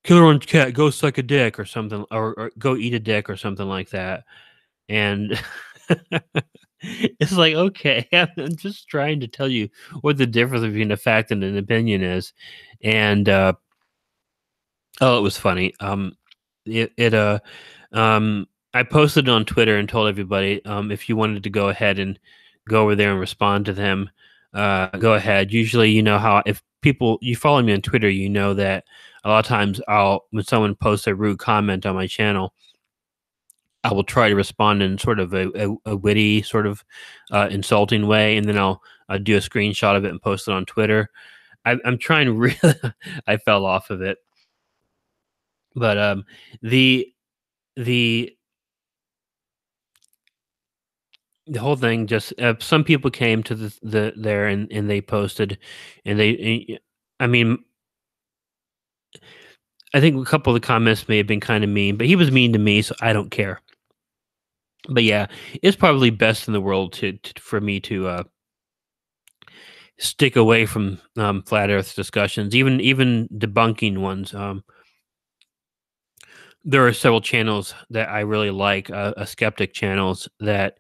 "Killer Orange Cat, go suck a dick" or something, or "Go eat a dick" or something like that. And it's like, okay, I'm just trying to tell you what the difference between a fact and an opinion is. And oh, it was funny. I posted it on Twitter and told everybody, if you wanted to go ahead and go over there and respond to them, go ahead. Usually, you know how if people you follow me on Twitter, you know that a lot of times when someone posts a rude comment on my channel, I will try to respond in sort of a witty, sort of insulting way, and then I'll do a screenshot of it and post it on Twitter. I'm trying to really. I fell off of it, but the the the whole thing just some people came to the there and they posted, and I mean, I think a couple of the comments may have been kind of mean, but he was mean to me, so I don't care. But yeah, it's probably best in the world for me to stick away from flat Earth discussions, even debunking ones. there are several channels that I really like, skeptic channels that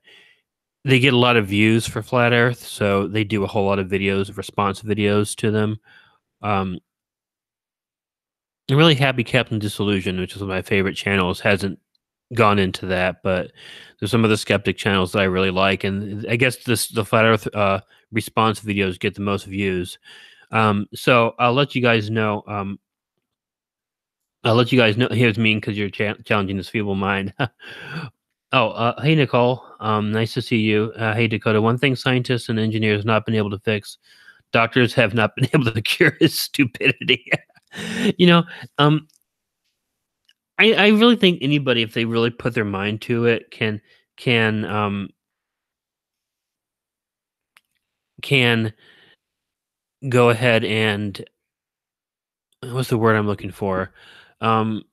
they get a lot of views for flat Earth, so they do a whole lot of videos, response videos to them. Um, I'm really happy Captain Disillusion, which is one of my favorite channels, hasn't gone into that, but there's some of the skeptic channels that I really like, and I guess the flat Earth response videos get the most views. So I'll let you guys know. I'll let you guys know. Here's mean because you're challenging this feeble mind. Oh, hey Nicole. Nice to see you. Hey Dakota. One thing scientists and engineers have not been able to fix, doctors have not been able to cure is stupidity. you know, um, I really think anybody, if they really put their mind to it, can can go ahead and what's the word I'm looking for? Um,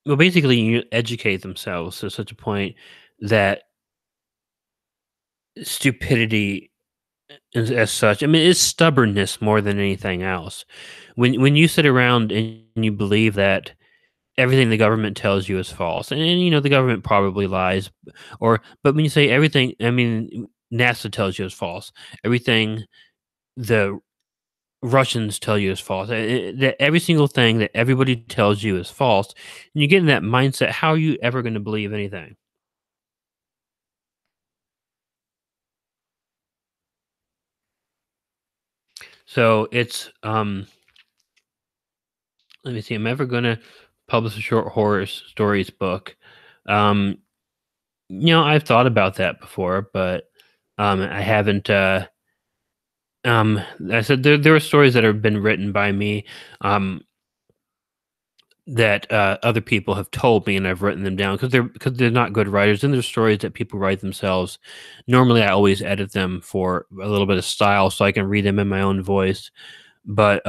well, basically, you educate themselves to such a point that stupidity as such, I mean, it's stubbornness more than anything else. When you sit around and you believe that everything the government tells you is false, and you know the government probably lies, or but when you say everything, I mean NASA tells you is false. Everything the Russians tell you is false. That every single thing that everybody tells you is false, and you get in that mindset. How are you ever going to believe anything? So it's let me see. I'm ever going to publish a short horror stories book. Um, I've thought about that before, but I haven't. Um, I said there are stories that have been written by me um, that other people have told me, and I've written them down because they're not good writers. And there's stories that people write themselves. Normally, I always edit them for a little bit of style so I can read them in my own voice. But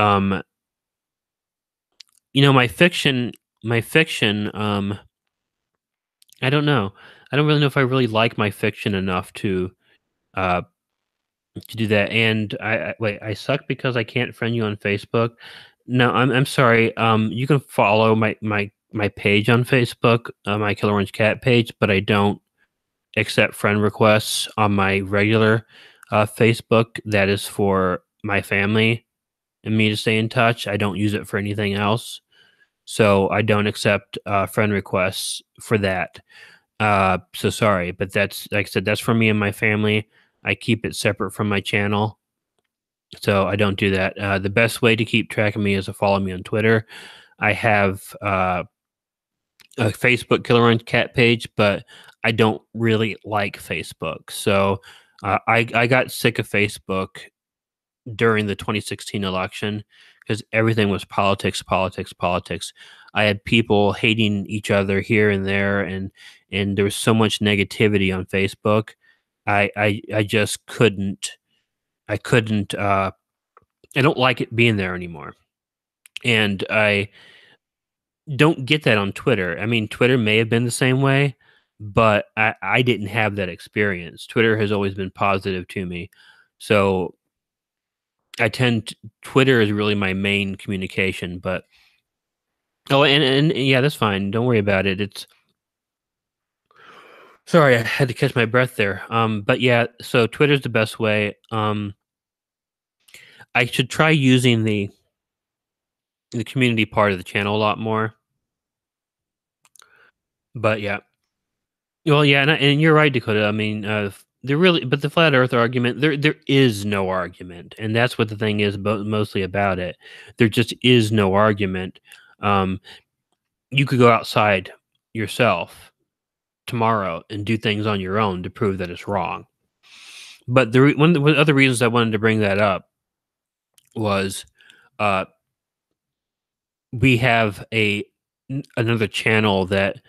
my fiction. I don't know. I don't really know if I really like my fiction enough uh, to do that. And I wait, I suck because I can't friend you on Facebook. No, I'm sorry. You can follow my page on Facebook, my Killer Orange Cat page, but I don't accept friend requests on my regular Facebook. That is for my family and me to stay in touch. I don't use it for anything else, so I don't accept friend requests for that. So sorry, but that's like I said, that's for me and my family. I keep it separate from my channel, so I don't do that. The best way to keep track of me is to follow me on Twitter. I have a Facebook Killer Orange Cat page, but I don't really like Facebook. So I got sick of Facebook during the 2016 election because everything was politics, politics, politics. I had people hating each other here and there, and there was so much negativity on Facebook. I just couldn't. I couldn't. I don't like it being there anymore, and I don't get that on Twitter. I mean, Twitter may have been the same way, but I didn't have that experience. Twitter has always been positive to me, so Twitter is really my main communication. But oh, and yeah, that's fine. Don't worry about it. It's sorry, I had to catch my breath there. But yeah, so Twitter's the best way. I should try using the community part of the channel a lot more. But yeah, well, yeah, and you're right, Dakota. I mean, there really, but the flat Earth argument, there is no argument, and that's what the thing is mostly about it. There just is no argument. Um, you could go outside yourself tomorrow and do things on your own to prove that it's wrong. But one of the other reasons I wanted to bring that up was uh, we have another channel that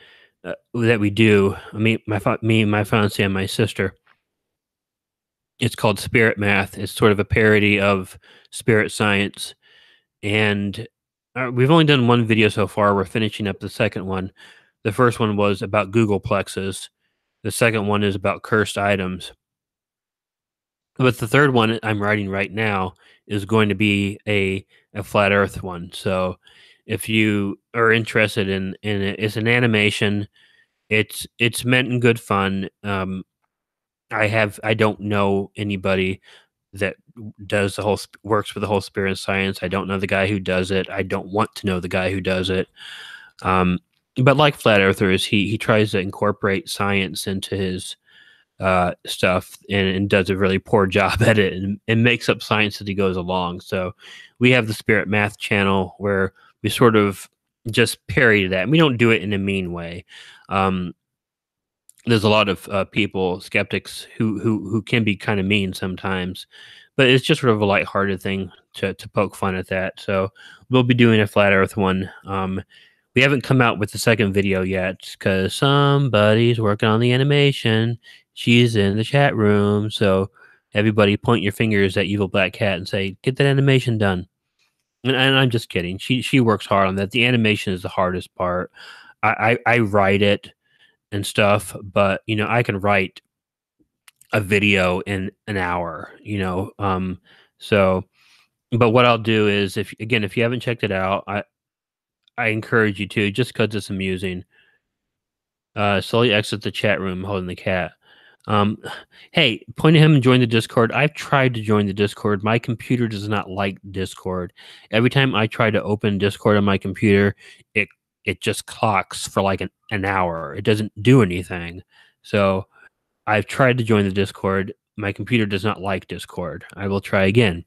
we do. I mean, me, my fiance, and my sister. It's called Spirit Math. It's sort of a parody of spirit science, and we've only done one video so far. We're finishing up the second one. The first one was about Google plexes. The second one is about cursed items. But the third one I'm writing right now is going to be a flat Earth one. So if you are interested in it. It's an animation. It's meant in good fun. I don't know anybody that does the whole works with the whole spirit of science. I don't know the guy who does it. I don't want to know the guy who does it. Um, but like flat earthers, he tries to incorporate science into his stuff and does a really poor job at it and makes up science as he goes along. So we have the Spirit Math channel where we sort of just parry that. And we don't do it in a mean way. Um, there's a lot of people, skeptics, who can be kind of mean sometimes, but it's just sort of a lighthearted thing to poke fun at that. So we'll be doing a flat Earth one. We haven't come out with the second video yet because somebody's working on the animation. She's in the chat room, so everybody point your fingers at Evil Black Cat and say, "Get that animation done." And I'm just kidding. She works hard on that. The animation is the hardest part. I write it and stuff, but I can write a video in an hour, so but what I'll do is if you haven't checked it out, I encourage you to, just because it's amusing. Slowly exit the chat room holding the cat. Um, hey, point at him and join the Discord. I've tried to join the Discord. My computer does not like Discord. Every time I try to open Discord on my computer, it it just clocks for like an hour. It doesn't do anything. So I've tried to join the Discord. My computer does not like Discord. I will try again.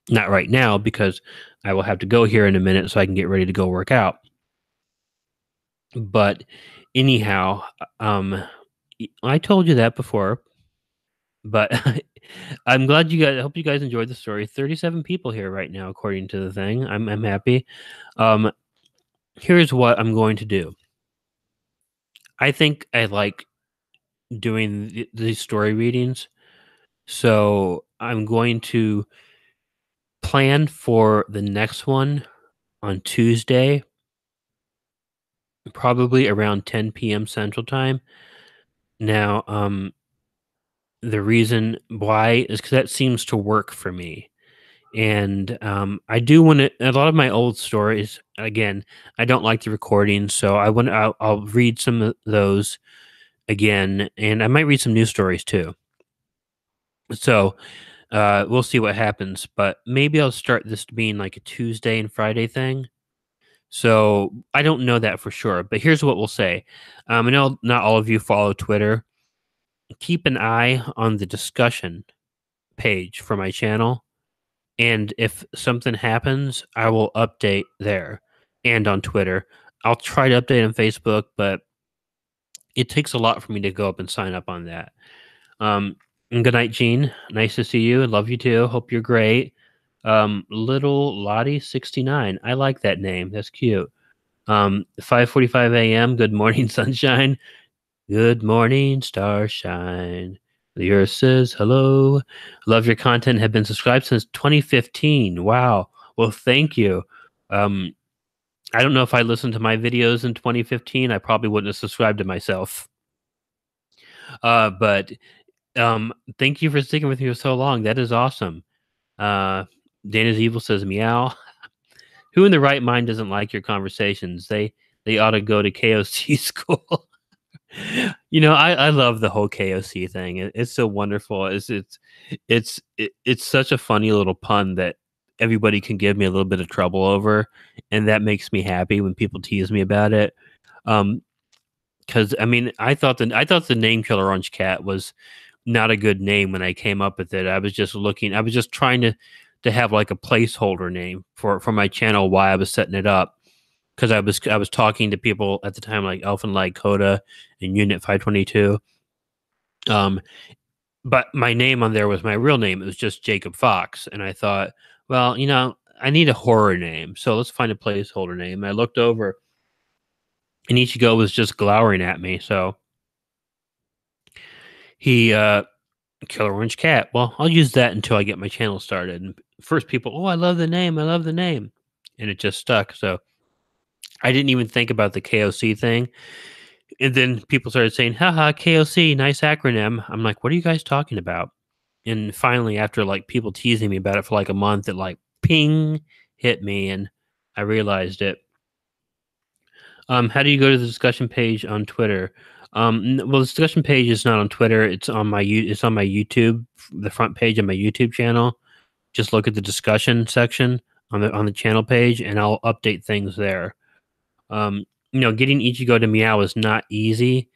Not right now because I will have to go here in a minute so I can get ready to go work out. But anyhow, I told you that before, but I'm glad you guys. I hope you guys enjoyed the story. 37 people here right now, according to the thing. I'm happy. Um, Here's what I'm going to do. I think I like doing these story readings, so I'm going to plan for the next one on Tuesday, probably around 10 p.m. Central Time. Now, the reason why is because that seems to work for me. And I do want to. A lot of my old stories, again, I don't like the recordings, so I'll read some of those again, and I might read some new stories too. So we'll see what happens, but maybe I'll start this being like a Tuesday and Friday thing. So I don't know that for sure, but here's what we'll say. I know not all of you follow Twitter. Keep an eye on the discussion page for my channel. And if something happens, I will update there and on Twitter. I'll try to update on Facebook, but it takes a lot for me to go up and sign up on that. And good night, Gene. Nice to see you. Love you too. Hope you're great. Little Lottie 69. I like that name. That's cute. 5:45 a.m. Good morning, sunshine. Good morning, starshine. The earth says hello. Love your content. Have been subscribed since 2015. Wow. Well, thank you. I don't know if I listened to my videos in 2015. I probably wouldn't have subscribed to myself. But thank you for sticking with me for so long. That is awesome. Dana's Evil says meow. Who in the right mind doesn't like your conversations? They ought to go to KOC school. I love the whole KOC thing. It's so wonderful. It's such a funny little pun that everybody can give me a little bit of trouble over, and that makes me happy when people tease me about it. Because I mean, I thought the name Killer Orange Cat was not a good name when I came up with it. I was just trying to have like a placeholder name for my channel while I was setting it up. Because I was talking to people at the time like Elfin Light Coda and Unit 522. But my name on there was my real name. It was just Jacob Fox. And I thought, well, I need a horror name. So let's find a placeholder name. I looked over and Ichigo was just glowering at me. So he Killer Orange Cat. Well, I'll use that until I get my channel started. And first people, oh, I love the name. I love the name. And it just stuck. So I didn't even think about the KOC thing. And then people started saying, haha, KOC, nice acronym. I'm like, what are you guys talking about? And finally, after like people teasing me about it for like a month, it like ping hit me. And I realized it. How do you go to the discussion page on Twitter? Well, the discussion page is not on Twitter. It's on my YouTube, the front page of my YouTube channel. Just look at the discussion section on the channel page, and I'll update things there. Getting Ichigo to meow is not easy.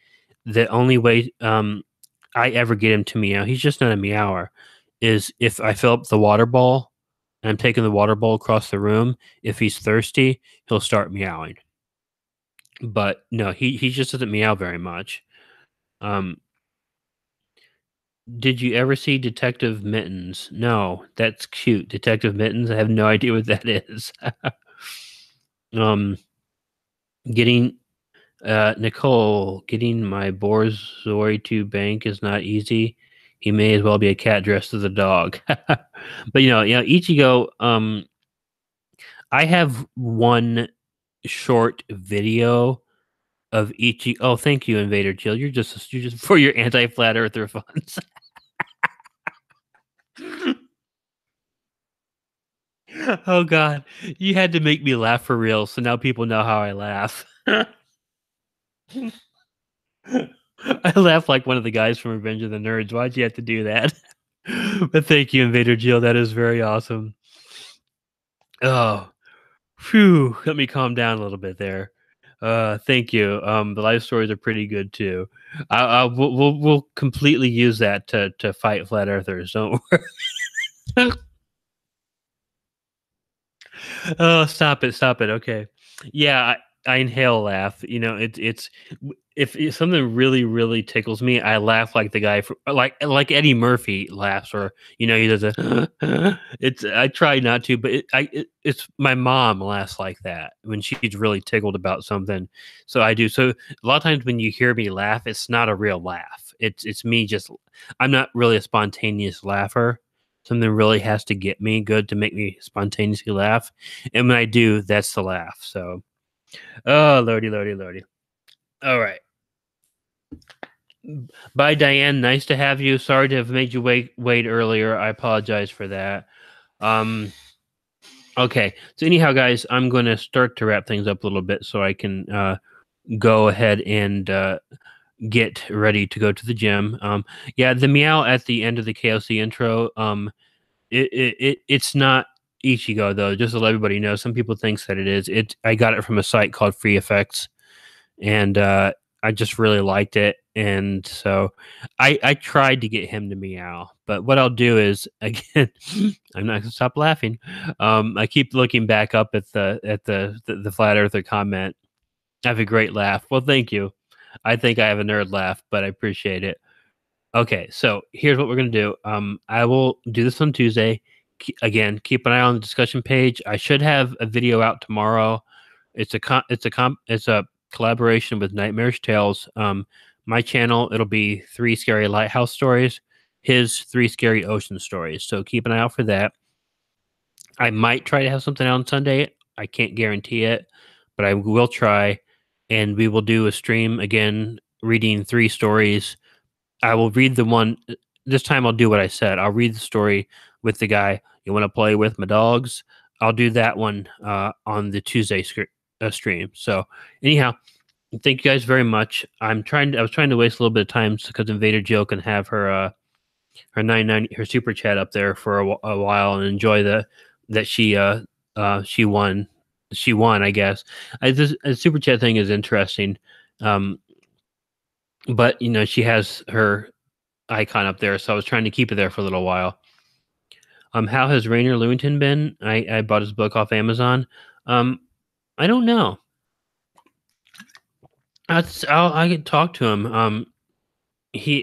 The only way I ever get him to meow, he's just not a meower, is if I fill up the water bowl and I'm taking the water bowl across the room. If he's thirsty, he'll start meowing. But no, he just doesn't meow very much. Um, did you ever see Detective Mittens? No, that's cute. Detective Mittens. I have no idea what that is. um, getting Nicole, getting my Borzoi to bank is not easy. He may as well be a cat dressed as a dog. But Ichigo. I have one short video of Ichi. Oh, thank you, Invader Jill. You're just for your anti-flat earther funds. Oh God, you had to make me laugh for real, so now people know how I laugh. I laugh like one of the guys from Revenge of the Nerds. Why'd you have to do that? But thank you, Invader Jill. That is very awesome. Oh, phew. Let me calm down a little bit there. Thank you. The life stories are pretty good too. We'll completely use that to fight flat earthers. Don't worry. Oh, stop it. Okay, yeah, I inhale laugh. It's if something really really tickles me, I laugh like the guy from like Eddie Murphy laughs, or he does a. It's I try not to, but it's my mom laughs like that when she's really tickled about something, so I do. So a lot of times when you hear me laugh, it's not a real laugh. It's me just. I'm not really a spontaneous laugher. Something really has to get me good to make me spontaneously laugh. And when I do, that's the laugh. So, oh, lordy, lordy, lordy. All right. Bye, Diane. Nice to have you. Sorry to have made you wait earlier. I apologize for that. Um, okay. So anyhow, guys, I'm going to start to wrap things up a little bit so I can go ahead and get ready to go to the gym. Yeah, the meow at the end of the KOC intro. It's not Ichigo though. Just to let everybody know, some people thinks that it is. I got it from a site called Free Effects, and I just really liked it. And so I tried to get him to meow, but what I'll do is again, I'm not gonna stop laughing. I keep looking back up at the flat earther comment. I have a great laugh. Well, thank you. I think I have a nerd laugh, but I appreciate it. Okay, so here's what we're gonna do. I will do this on Tuesday. Again, keep an eye on the discussion page. I should have a video out tomorrow. It's a collaboration with Nightmarish Tales. My channel, it'll be 3 scary lighthouse stories. His 3 scary ocean stories. So keep an eye out for that. I might try to have something out on Sunday. I can't guarantee it, but I will try. And we will do a stream again, reading 3 stories. I will read the one this time. I'll do what I said. I'll read the story with the guy you want to play with my dogs. I'll do that one on the Tuesday stream. So anyhow, thank you guys very much. I was trying to waste a little bit of time because Invader Jill can have her super chat up there for a while and enjoy that she won. She won, I guess. This super chat thing is interesting. But she has her icon up there, so I was trying to keep it there for a little while. How has Rainer Lewington been? I bought his book off Amazon. I don't know. I can talk to him. I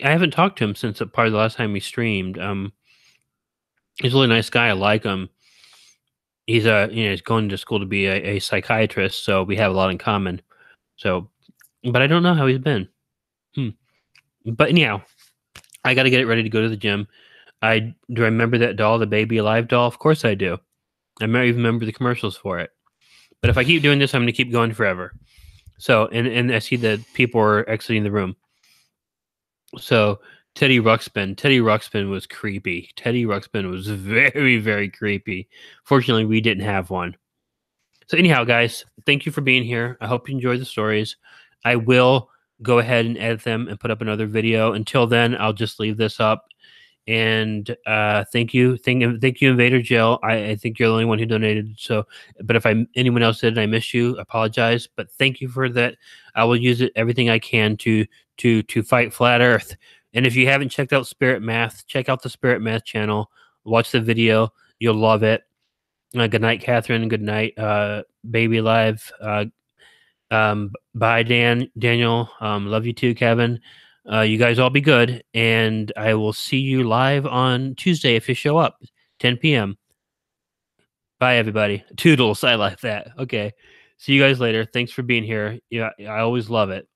haven't talked to him since probably the last time we streamed. He's a really nice guy. I like him. He's going to school to be a psychiatrist, so we have a lot in common. So, but I don't know how he's been. But anyhow, I got to get it ready to go to the gym. I remember that doll, the Baby Alive doll. Of course I do. I might even remember the commercials for it. But if I keep doing this, I'm going to keep going forever. So, and I see that people are exiting the room. So, Teddy Ruxpin was creepy. Teddy Ruxpin was very, very creepy. Fortunately, we didn't have one. So anyhow, guys, thank you for being here. I hope you enjoyed the stories. I will go ahead and edit them and put up another video. Until then, I'll just leave this up. And thank you, Invader Jill. I think you're the only one who donated. So, but if anyone else did and I missed you, I apologize. But thank you for that. I will use it everything I can to fight flat Earth. And if you haven't checked out Spirit Math, check out the Spirit Math channel. Watch the video. You'll love it. Good night, Catherine. Good night, Baby Live. Bye, Daniel. Love you too, Kevin. You guys all be good, and I will see you live on Tuesday if you show up, 10 p.m. Bye, everybody. Toodles. I like that. Okay. See you guys later. Thanks for being here. Yeah, I always love it.